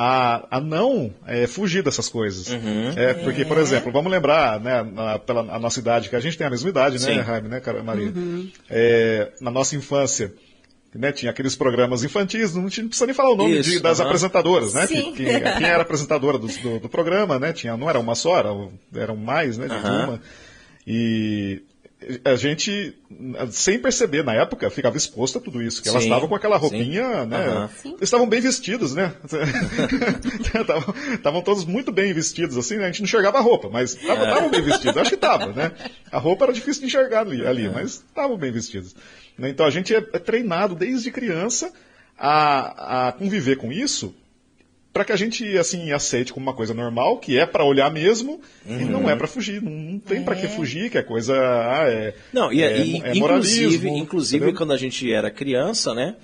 a não fugir dessas coisas. Porque, por exemplo, vamos lembrar, né, pela a nossa idade, que a gente tem a mesma idade, né, Jaime, né, Maria? Na nossa infância, né, tinha aqueles programas infantis, não precisa nem falar o nome das apresentadoras, né? Quem era apresentadora do programa, né? Não era uma só, eram mais, né, de uma. E a gente, sem perceber, na época, ficava exposto a tudo isso, que elas estavam com aquela roupinha, né? Estavam bem vestidos, né? Estavam todos muito bem vestidos, assim, né? A gente não enxergava a roupa, mas estavam bem vestidos. Acho que estava, né? A roupa era difícil de enxergar ali, mas estavam bem vestidos. Então a gente é treinado desde criança a conviver com isso, para que a gente, assim, aceite como uma coisa normal, que é para olhar mesmo, e não é para fugir. Não tem para que fugir, que é coisa... moralismo. Inclusive quando a gente era criança, né?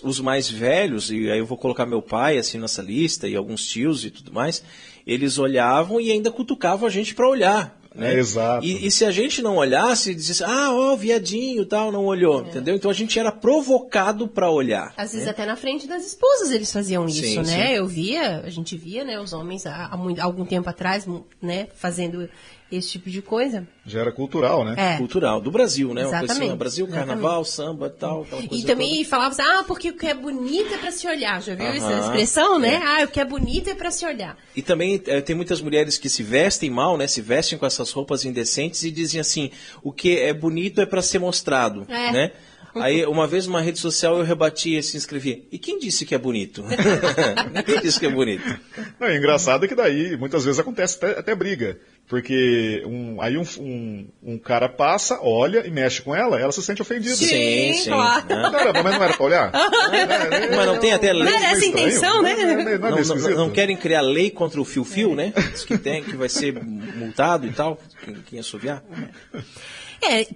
Os mais velhos, e aí eu vou colocar meu pai assim nessa lista, e alguns tios e tudo mais, eles olhavam e ainda cutucavam a gente para olhar. Né? Exato. E se a gente não olhasse, dizia assim, viadinho, tal, não olhou, entendeu? Então a gente era provocado para olhar. Às vezes até na frente das esposas eles faziam isso, né? Sim. A gente via, né, os homens há algum tempo atrás, né, fazendo esse tipo de coisa. Já era cultural, né? Cultural, do Brasil, né? Exatamente. Uma coisa assim, no Brasil, carnaval, samba, tal, aquela coisa. E também falava assim, porque o que é bonito é para se olhar. Já viu essa expressão, né? O que é bonito é para se olhar. E também tem muitas mulheres que se vestem mal, né? Se vestem com essas roupas indecentes e dizem assim, o que é bonito é para ser mostrado, né? Aí, uma vez numa rede social, eu rebati e escrevi, e quem disse que é bonito? Quem disse que é bonito? Não, é engraçado que daí, muitas vezes acontece até briga. Porque um cara passa, olha e mexe com ela se sente ofendida. Sim. Claro. Caramba, mas não era pra olhar? Mas não tem até lei. Não era essa a intenção, né? Não querem criar lei contra o fio-fio, né? Diz que vai ser multado e tal, quem assoviar.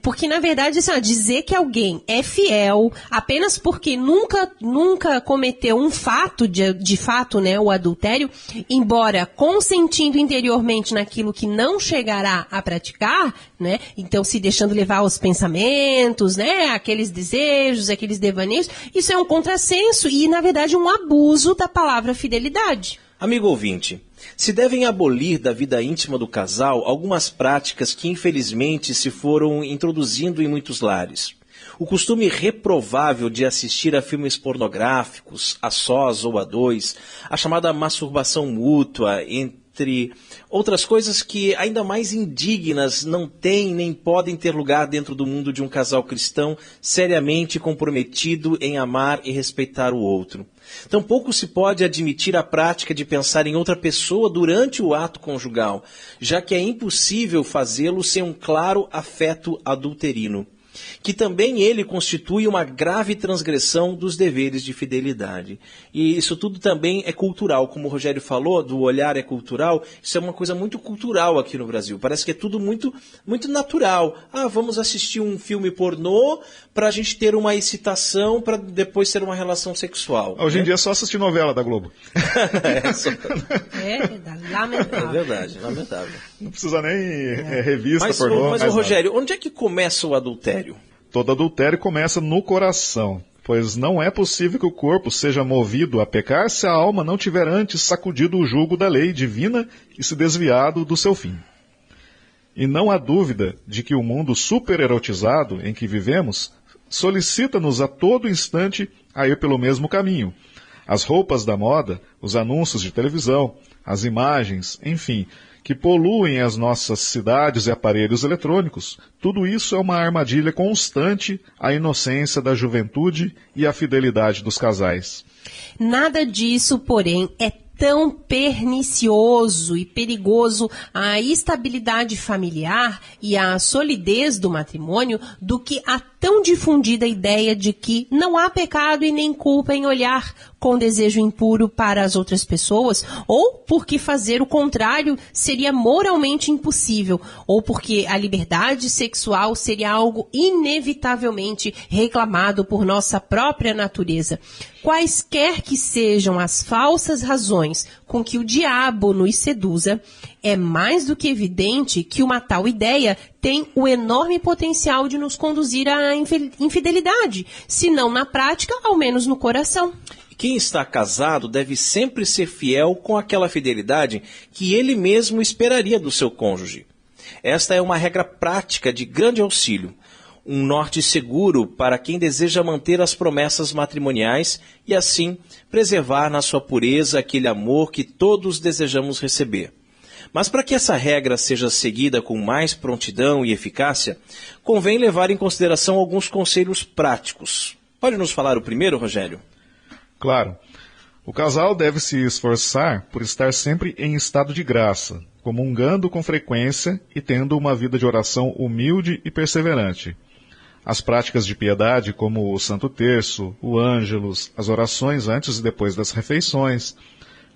Porque na verdade, assim, dizer que alguém é fiel apenas porque nunca cometeu um fato, de fato, né, o adultério, embora consentindo interiormente naquilo que não chegará a praticar, né, então se deixando levar aos pensamentos, né, aqueles desejos, aqueles devaneios, isso é um contrassenso e, na verdade, um abuso da palavra fidelidade. Amigo ouvinte, se devem abolir da vida íntima do casal algumas práticas que infelizmente se foram introduzindo em muitos lares. O costume reprovável de assistir a filmes pornográficos, a sós ou a dois, a chamada masturbação mútua, entre outras coisas que ainda mais indignas não têm nem podem ter lugar dentro do mundo de um casal cristão seriamente comprometido em amar e respeitar o outro. Tampouco se pode admitir a prática de pensar em outra pessoa durante o ato conjugal, já que é impossível fazê-lo sem um claro afeto adulterino, que também ele constitui uma grave transgressão dos deveres de fidelidade. E isso tudo também é cultural, como o Rogério falou, do olhar é cultural, isso é uma coisa muito cultural aqui no Brasil, parece que é tudo muito, muito natural. Vamos assistir um filme pornô para a gente ter uma excitação, para depois ter uma relação sexual. Hoje em dia é só assistir novela da Globo. Lamentável. É verdade, lamentável. Não precisa nem revista pornô. Mas Rogério, onde é que começa o adultério? Todo adultério começa no coração, pois não é possível que o corpo seja movido a pecar se a alma não tiver antes sacudido o jugo da lei divina e se desviado do seu fim. E não há dúvida de que o mundo supererotizado em que vivemos solicita-nos a todo instante a ir pelo mesmo caminho. As roupas da moda, os anúncios de televisão, as imagens, enfim, que poluem as nossas cidades e aparelhos eletrônicos, tudo isso é uma armadilha constante à inocência da juventude e à fidelidade dos casais. Nada disso, porém, é tão pernicioso e perigoso à estabilidade familiar e à solidez do matrimônio do que a tão difundida ideia de que não há pecado e nem culpa em olhar com desejo impuro para as outras pessoas, ou porque fazer o contrário seria moralmente impossível, ou porque a liberdade sexual seria algo inevitavelmente reclamado por nossa própria natureza. Quaisquer que sejam as falsas razões com que o diabo nos seduza, é mais do que evidente que uma tal ideia tem o enorme potencial de nos conduzir à infidelidade, se não na prática, ao menos no coração. Quem está casado deve sempre ser fiel com aquela fidelidade que ele mesmo esperaria do seu cônjuge. Esta é uma regra prática de grande auxílio, um norte seguro para quem deseja manter as promessas matrimoniais e assim preservar na sua pureza aquele amor que todos desejamos receber. Mas para que essa regra seja seguida com mais prontidão e eficácia, convém levar em consideração alguns conselhos práticos. Pode nos falar o primeiro, Rogério? Claro. O casal deve se esforçar por estar sempre em estado de graça, comungando com frequência e tendo uma vida de oração humilde e perseverante. As práticas de piedade, como o Santo Terço, o Ângelus, as orações antes e depois das refeições,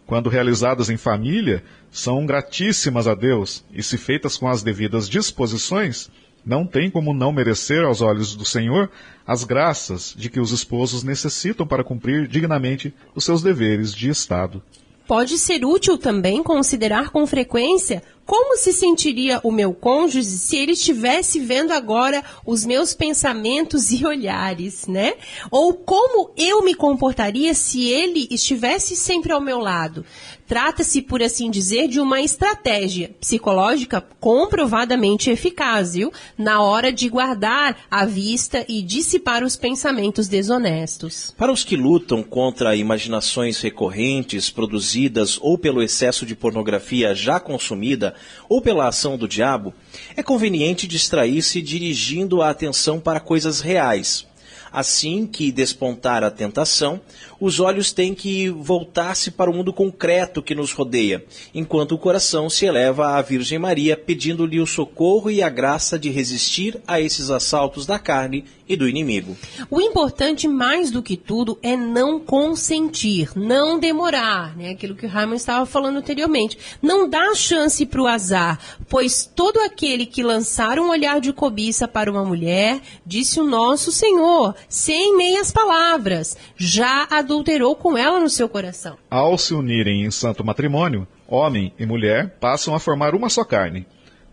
quando realizadas em família, são gratíssimas a Deus e, se feitas com as devidas disposições, não tem como não merecer aos olhos do Senhor as graças de que os esposos necessitam para cumprir dignamente os seus deveres de Estado. Pode ser útil também considerar com frequência como se sentiria o meu cônjuge se ele estivesse vendo agora os meus pensamentos e olhares, né? Ou como eu me comportaria se ele estivesse sempre ao meu lado. Trata-se, por assim dizer, de uma estratégia psicológica comprovadamente eficaz, viu? Na hora de guardar a vista e dissipar os pensamentos desonestos. Para os que lutam contra imaginações recorrentes produzidas ou pelo excesso de pornografia já consumida ou pela ação do diabo, é conveniente distrair-se dirigindo a atenção para coisas reais. Assim que despontar a tentação, os olhos têm que voltar-se para o mundo concreto que nos rodeia, enquanto o coração se eleva à Virgem Maria, pedindo-lhe o socorro e a graça de resistir a esses assaltos da carne e do inimigo. O importante, mais do que tudo, é não consentir, não demorar, né? Aquilo que o Raimon estava falando anteriormente. Não dá chance para o azar, pois todo aquele que lançar um olhar de cobiça para uma mulher, disse o nosso Senhor, sem meias palavras, já adulterou com ela no seu coração. Ao se unirem em santo matrimônio, homem e mulher passam a formar uma só carne.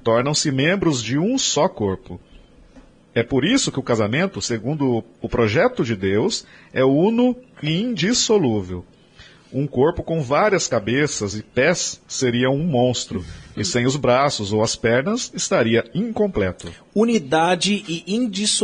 Tornam-se membros de um só corpo. É por isso que o casamento, segundo o projeto de Deus, é uno e indissolúvel. Um corpo com várias cabeças e pés seria um monstro, e sem os braços ou as pernas estaria incompleto. Unidade e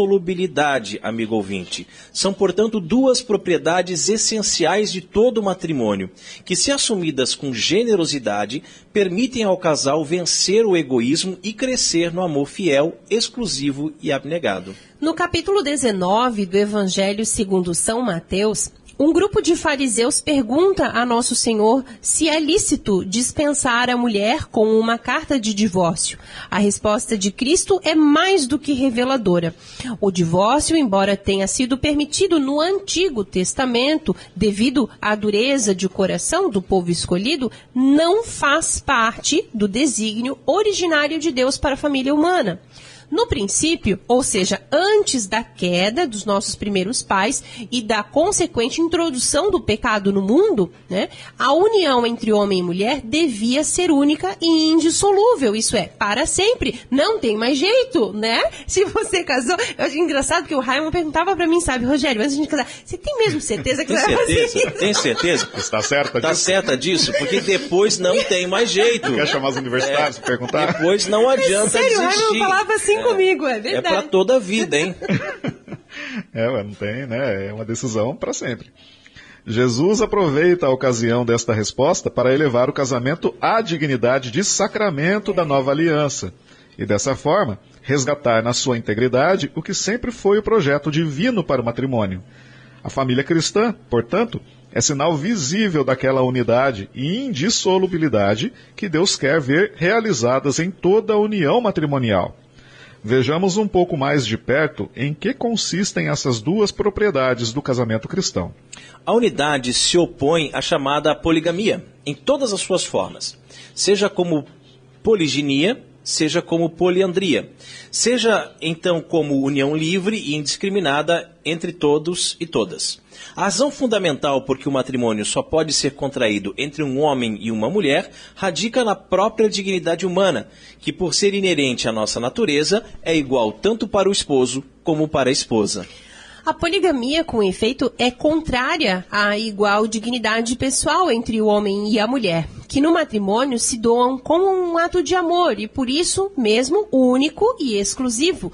indissolubilidade, amigo ouvinte, são, portanto, duas propriedades essenciais de todo matrimônio, que, se assumidas com generosidade, permitem ao casal vencer o egoísmo e crescer no amor fiel, exclusivo e abnegado. No capítulo 19 do Evangelho segundo São Mateus, um grupo de fariseus pergunta a Nosso Senhor se é lícito dispensar a mulher com uma carta de divórcio. A resposta de Cristo é mais do que reveladora. O divórcio, embora tenha sido permitido no Antigo Testamento, devido à dureza de coração do povo escolhido, não faz parte do desígnio originário de Deus para a família humana. No princípio, ou seja, antes da queda dos nossos primeiros pais e da consequente introdução do pecado no mundo, né, a união entre homem e mulher devia ser única e indissolúvel, isso é, para sempre, não tem mais jeito, né? Se você casou, eu acho engraçado que o Raimon perguntava pra mim, sabe, Rogério, antes de a gente casar, você tem mesmo certeza que Tem você vai fazer certeza? isso? Tem certeza? Está certa Tá disso? certa disso? Porque depois não tem mais jeito. Quer chamar os universitários para perguntar? Depois não adianta Sério, o Raimon desistir. falava assim comigo, é É verdade. pra toda a vida, hein? Não tem, né? É uma decisão para sempre. Jesus aproveita a ocasião desta resposta para elevar o casamento à dignidade de sacramento da nova aliança. E dessa forma, resgatar na sua integridade o que sempre foi o projeto divino para o matrimônio. A família cristã, portanto, é sinal visível daquela unidade e indissolubilidade que Deus quer ver realizadas em toda a união matrimonial. Vejamos um pouco mais de perto em que consistem essas duas propriedades do casamento cristão. A unidade se opõe à chamada poligamia, em todas as suas formas, seja como poliginia, seja como poliandria, seja então como união livre e indiscriminada entre todos e todas. A razão fundamental por que o matrimônio só pode ser contraído entre um homem e uma mulher radica na própria dignidade humana, que por ser inerente à nossa natureza é igual tanto para o esposo como para a esposa. A poligamia, com efeito, é contrária à igual dignidade pessoal entre o homem e a mulher, que no matrimônio se doam como um ato de amor e, por isso mesmo, único e exclusivo.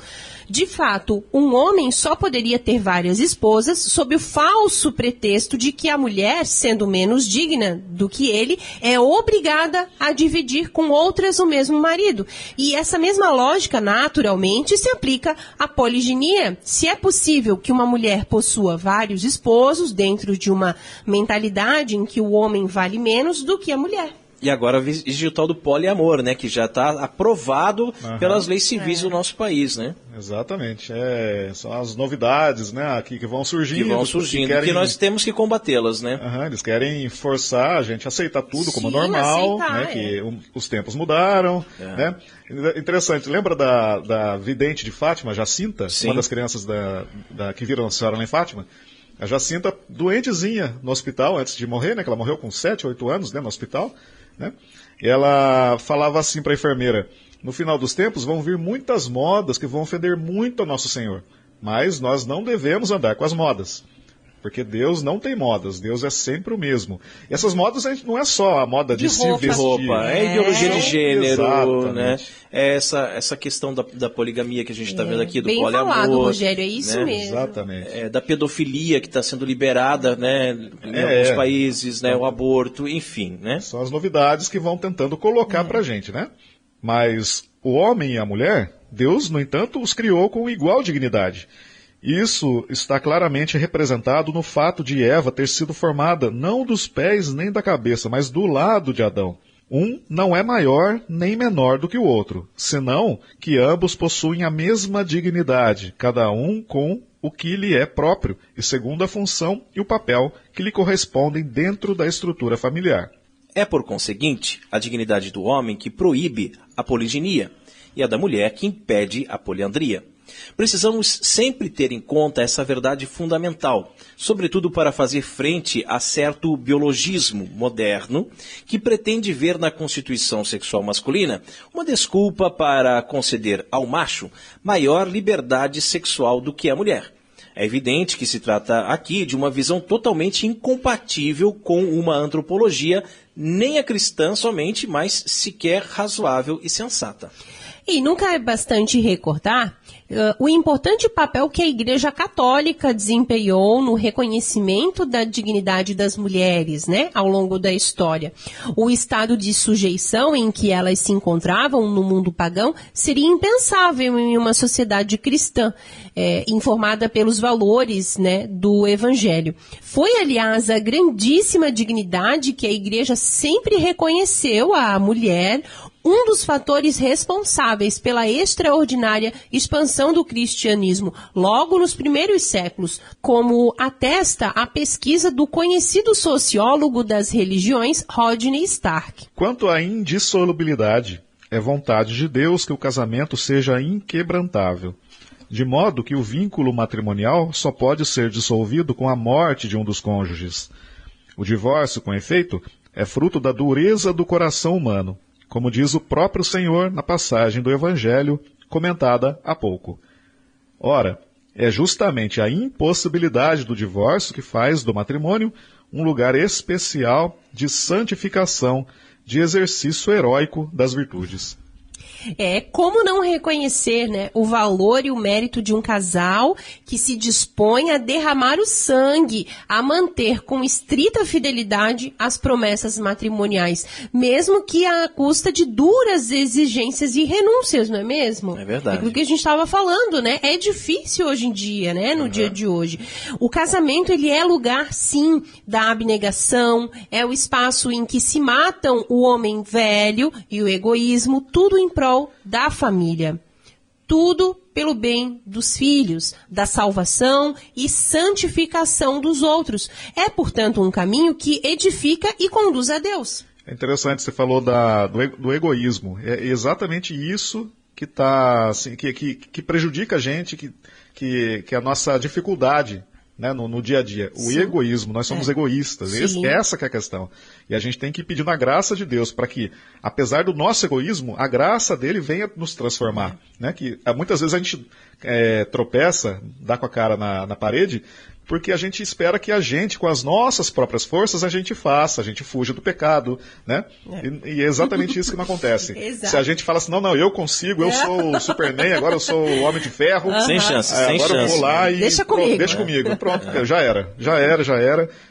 De fato, um homem só poderia ter várias esposas sob o falso pretexto de que a mulher, sendo menos digna do que ele, é obrigada a dividir com outras o mesmo marido. E essa mesma lógica, naturalmente, se aplica à poliginia. Se é possível que uma mulher possua vários esposos dentro de uma mentalidade em que o homem vale menos do que a mulher. E agora existe o tal do poliamor, né, que já está aprovado pelas leis civis do nosso país, né? Exatamente. São as novidades, né, que vão surgindo. Que nós temos que combatê-las, né? Eles querem forçar a gente a aceitar tudo como Sim, normal, aceitar, né, que os tempos mudaram, né? Interessante, lembra da vidente de Fátima, Jacinta? Sim. Uma das crianças que viram a senhora lá em Fátima? A Jacinta, doentezinha no hospital, antes de morrer, né, que ela morreu com 7, 8 anos, né, no hospital, né? E ela falava assim para a enfermeira: no final dos tempos vão vir muitas modas que vão ofender muito a Nosso Senhor, mas nós não devemos andar com as modas, porque Deus não tem modas, Deus é sempre o mesmo. E essas modas não é só a moda de se vestir. É ideologia de gênero, Exatamente. né? É essa questão da poligamia que a gente está vendo aqui, do bem poliamor. falado, Rogério, é isso né? mesmo. Exatamente. Da pedofilia que está sendo liberada, né, em alguns países, né, o aborto, enfim, né? São as novidades que vão tentando colocar pra gente, né? Mas o homem e a mulher, Deus, no entanto, os criou com igual dignidade. Isso está claramente representado no fato de Eva ter sido formada não dos pés nem da cabeça, mas do lado de Adão. Um não é maior nem menor do que o outro, senão que ambos possuem a mesma dignidade, cada um com o que lhe é próprio e segundo a função e o papel que lhe correspondem dentro da estrutura familiar. É, por conseguinte, a dignidade do homem que proíbe a poliginia e a da mulher que impede a poliandria. Precisamos sempre ter em conta essa verdade fundamental, sobretudo para fazer frente a certo biologismo moderno que pretende ver na constituição sexual masculina uma desculpa para conceder ao macho maior liberdade sexual do que a mulher. É evidente que se trata aqui de uma visão totalmente incompatível com uma antropologia, nem a cristã somente, mas sequer razoável e sensata. E nunca é bastante recordar o importante papel que a Igreja Católica desempenhou no reconhecimento da dignidade das mulheres, né, ao longo da história. O estado de sujeição em que elas se encontravam no mundo pagão seria impensável em uma sociedade cristã, informada pelos valores, né, do Evangelho. Foi, aliás, a grandíssima dignidade que a Igreja sempre reconheceu à mulher, um dos fatores responsáveis pela extraordinária expansão do cristianismo logo nos primeiros séculos, como atesta a pesquisa do conhecido sociólogo das religiões, Rodney Stark. Quanto à indissolubilidade, é vontade de Deus que o casamento seja inquebrantável, de modo que o vínculo matrimonial só pode ser dissolvido com a morte de um dos cônjuges. O divórcio, com efeito, é fruto da dureza do coração humano, como diz o próprio Senhor na passagem do Evangelho comentada há pouco. Ora, é justamente a impossibilidade do divórcio que faz do matrimônio um lugar especial de santificação, de exercício heróico das virtudes. Como não reconhecer, né, o valor e o mérito de um casal que se dispõe a derramar o sangue, a manter com estrita fidelidade as promessas matrimoniais, mesmo que à custa de duras exigências e renúncias, não é mesmo? É verdade. É o que a gente estava falando, né? É difícil hoje em dia, né, no dia de hoje. O casamento, ele é lugar, sim, da abnegação, é o espaço em que se matam o homem velho e o egoísmo, tudo em prol da família. Tudo pelo bem dos filhos, da salvação e santificação dos outros. É, portanto, um caminho que edifica e conduz a Deus. É interessante, você falou do egoísmo. É exatamente isso que, assim, que prejudica a gente, que é a nossa dificuldade, né, no dia a dia. O egoísmo, nós somos egoístas. Essa que é a questão. E a gente tem que pedir na graça de Deus para que, apesar do nosso egoísmo, a graça dele venha nos transformar. Né? Que muitas vezes a gente tropeça, dá com a cara na parede, porque a gente espera que a gente, com as nossas próprias forças, a gente fuja do pecado, né? E é exatamente isso que não acontece. Se a gente fala assim, não, eu consigo, eu sou o Superman, agora eu sou o Homem de Ferro. Sem chance, sem agora chance. Eu vou lá e deixa comigo. Deixa comigo. Pronto, já era.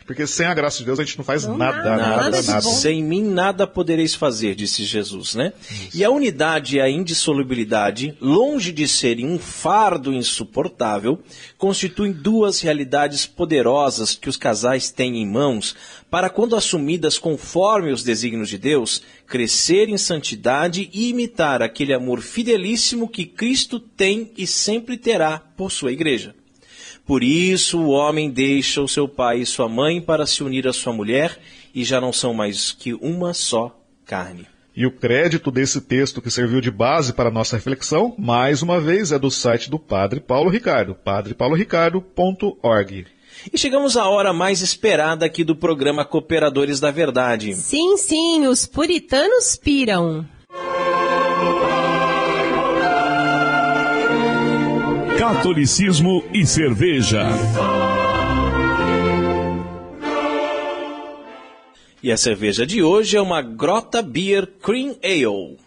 Porque sem a graça de Deus a gente não faz nada. Sem mim nada podereis fazer, disse Jesus, né? Isso. E a unidade e a indissolubilidade, longe de serem um fardo insuportável, constituem duas realidades poderosas que os casais têm em mãos para, quando assumidas conforme os desígnios de Deus, crescer em santidade e imitar aquele amor fidelíssimo que Cristo tem e sempre terá por sua igreja. Por isso o homem deixa o seu pai e sua mãe para se unir à sua mulher e já não são mais que uma só carne. E o crédito desse texto que serviu de base para a nossa reflexão, mais uma vez, é do site do Padre Paulo Ricardo, padrepauloricardo.org. E chegamos à hora mais esperada aqui do programa Cooperadores da Verdade. Sim, os puritanos piram. Catolicismo e cerveja. E a cerveja de hoje é uma Grota Beer Cream Ale.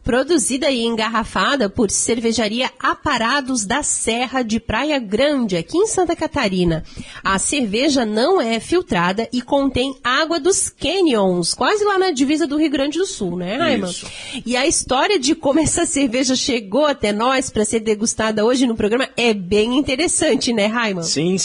Produzida e engarrafada por Cervejaria Aparados da Serra de Praia Grande, aqui em Santa Catarina. A cerveja não é filtrada e contém água dos canyons, quase lá na divisa do Rio Grande do Sul, né, Raiman? Isso. E a história de como essa cerveja chegou até nós para ser degustada hoje no programa é bem interessante, né, Raiman? Sim.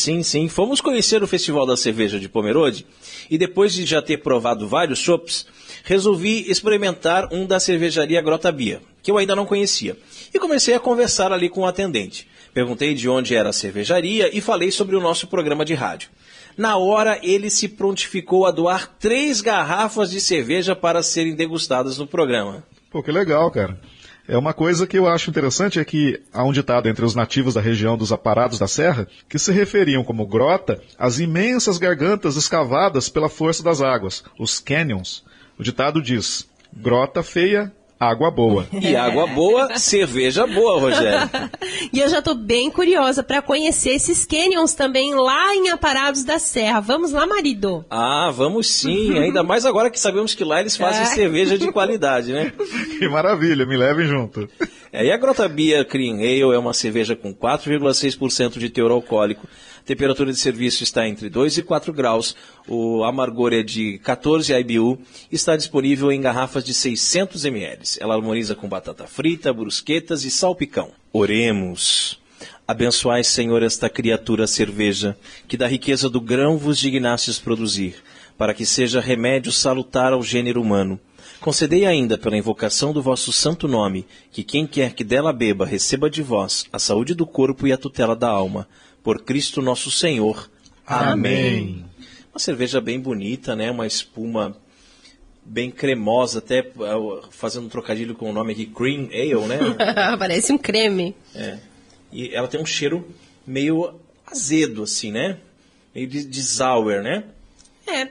Fomos conhecer o Festival da Cerveja de Pomerode e depois de já ter provado vários chopps, resolvi experimentar um da cervejaria Grota Bia, que eu ainda não conhecia. E comecei a conversar ali com o atendente. Perguntei de onde era a cervejaria e falei sobre o nosso programa de rádio. Na hora, ele se prontificou a doar 3 garrafas de cerveja para serem degustadas no programa. Pô, que legal, cara. É uma coisa que eu acho interessante é que há um ditado entre os nativos da região dos Aparados da Serra que se referiam como grota às imensas gargantas escavadas pela força das águas, os canyons. O ditado diz, grota feia, água boa. E água boa, cerveja boa, Rogério. E eu já estou bem curiosa para conhecer esses canyons também lá em Aparados da Serra. Vamos lá, marido? Ah, vamos sim. Ainda mais agora que sabemos que lá eles fazem cerveja de qualidade, né? Que maravilha, me levem junto. E a Grota Bia Cream Ale é uma cerveja com 4,6% de teor alcoólico. A temperatura de serviço está entre 2 e 4 graus. O amargor é de 14 IBU. Está disponível em garrafas de 600 ml. Ela harmoniza com batata frita, brusquetas e salpicão. Oremos. Abençoai, Senhor, esta criatura cerveja, que da riqueza do grão vos dignastes produzir, para que seja remédio salutar ao gênero humano. Concedei ainda, pela invocação do vosso santo nome, que quem quer que dela beba receba de vós a saúde do corpo e a tutela da alma. Por Cristo nosso Senhor. Amém. Uma cerveja bem bonita, né? Uma espuma bem cremosa, até fazendo um trocadilho com o nome aqui, Cream Ale, né? Parece um creme. É. E ela tem um cheiro meio azedo, assim, né? Meio de sour, né? É.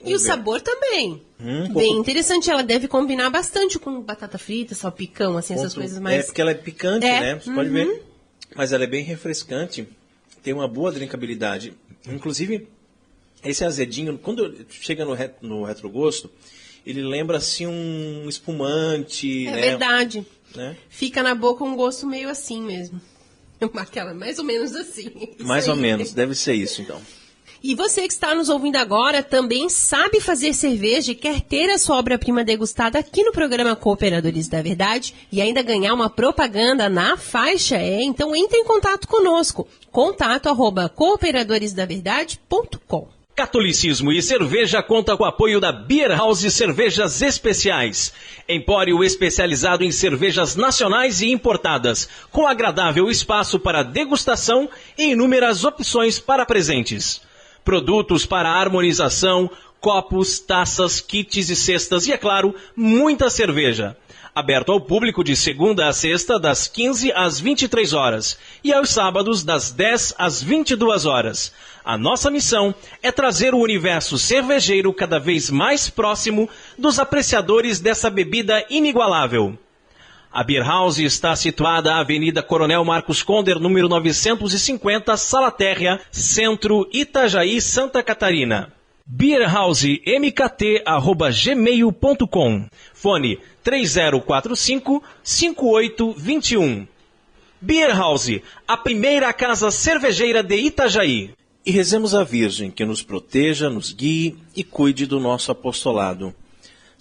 E o sabor também. Bem Bem interessante. Ela deve combinar bastante com batata frita, salpicão, assim, essas coisas mais... É, porque ela é picante, né? Você pode ver. Mas ela é bem refrescante. Tem uma boa drinkabilidade. Inclusive, esse azedinho, quando chega no retrogosto, ele lembra, assim, um espumante, É né? verdade. Né? Fica na boca um gosto meio assim mesmo. Aquela, mais ou menos assim. Isso Mais ou aí. menos, deve ser isso, então. E você que está nos ouvindo agora também sabe fazer cerveja e quer ter a sua obra-prima degustada aqui no programa Cooperadores da Verdade e ainda ganhar uma propaganda na faixa, então entre em contato conosco. contato@cooperadoresdaverdade.com. Catolicismo e Cerveja conta com o apoio da Beer House Cervejas Especiais. Empório especializado em cervejas nacionais e importadas, com agradável espaço para degustação e inúmeras opções para presentes. Produtos para harmonização, copos, taças, kits e cestas e, é claro, muita cerveja. Aberto ao público de segunda a sexta, das 15 às 23 horas e aos sábados, das 10 às 22 horas. A nossa missão é trazer o universo cervejeiro cada vez mais próximo dos apreciadores dessa bebida inigualável. A Beer House está situada na Avenida Coronel Marcos Conder, número 950, Sala Térrea, Centro, Itajaí, Santa Catarina. beerhousemkt@gmail.com. Fone 3045-5821. Beer House, a primeira casa cervejeira de Itajaí. E rezemos a Virgem que nos proteja, nos guie e cuide do nosso apostolado.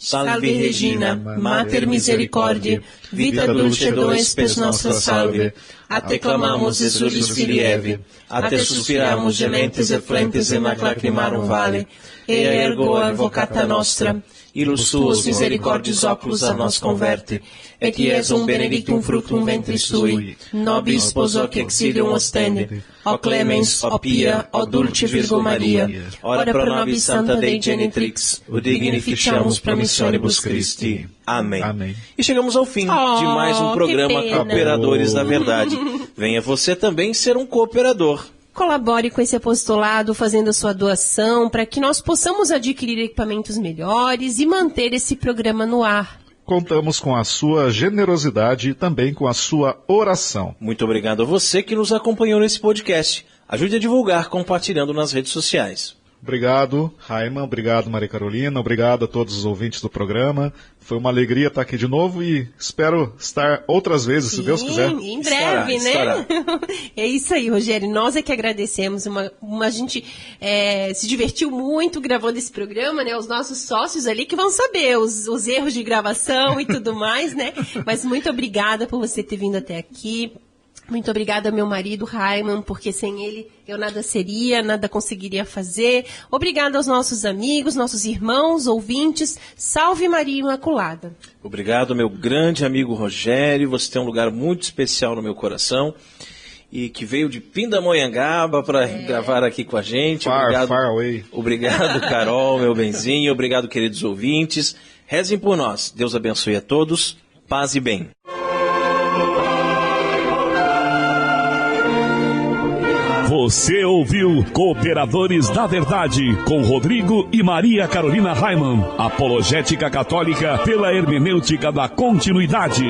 Salve Regina, Mater Misericordiae, vita dulcedo spes nostra salve. A te clamamos, exulis Filieve, a te suspiramos gementes e flentes in ac lacrimarum vale, e ergo advocata nostra, ilus tuos misericordiis oculos a nos converte, et Iesum benedictum fructum ventris tui, nobis sposo que exilium ostende, o clemens, o pia, o dulce Virgo Maria, ora pro nobis Santa Dei Genitrix, udigni ficiamus promissionibus Christi. Amém. Amém. E chegamos ao fim de mais um programa que pena. Cooperadores da Verdade. Venha você também ser um cooperador. Colabore com esse apostolado fazendo a sua doação para que nós possamos adquirir equipamentos melhores e manter esse programa no ar. Contamos com a sua generosidade e também com a sua oração. Muito obrigado a você que nos acompanhou nesse podcast. Ajude a divulgar compartilhando nas redes sociais. Obrigado, Raiman. Obrigado, Maria Carolina. Obrigado a todos os ouvintes do programa. Foi uma alegria estar aqui de novo e espero estar outras vezes, se Deus quiser. Em breve, né? É isso aí, Rogério. Nós é que agradecemos. A gente se divertiu muito gravando esse programa, né? Os nossos sócios ali que vão saber os erros de gravação e tudo mais, né? Mas muito obrigada por você ter vindo até aqui. Muito obrigada ao meu marido, Raiman, porque sem ele eu nada seria, nada conseguiria fazer. Obrigada aos nossos amigos, nossos irmãos, ouvintes. Salve Maria Imaculada. Obrigado, meu grande amigo Rogério. Você tem um lugar muito especial no meu coração e que veio de Pindamonhangaba para gravar aqui com a gente. Far away. Obrigado, Carol, meu benzinho. Obrigado, queridos ouvintes. Rezem por nós. Deus abençoe a todos. Paz e bem. Você ouviu Cooperadores da Verdade, com Rodrigo e Maria Carolina Raiman, apologética católica pela hermenêutica da continuidade.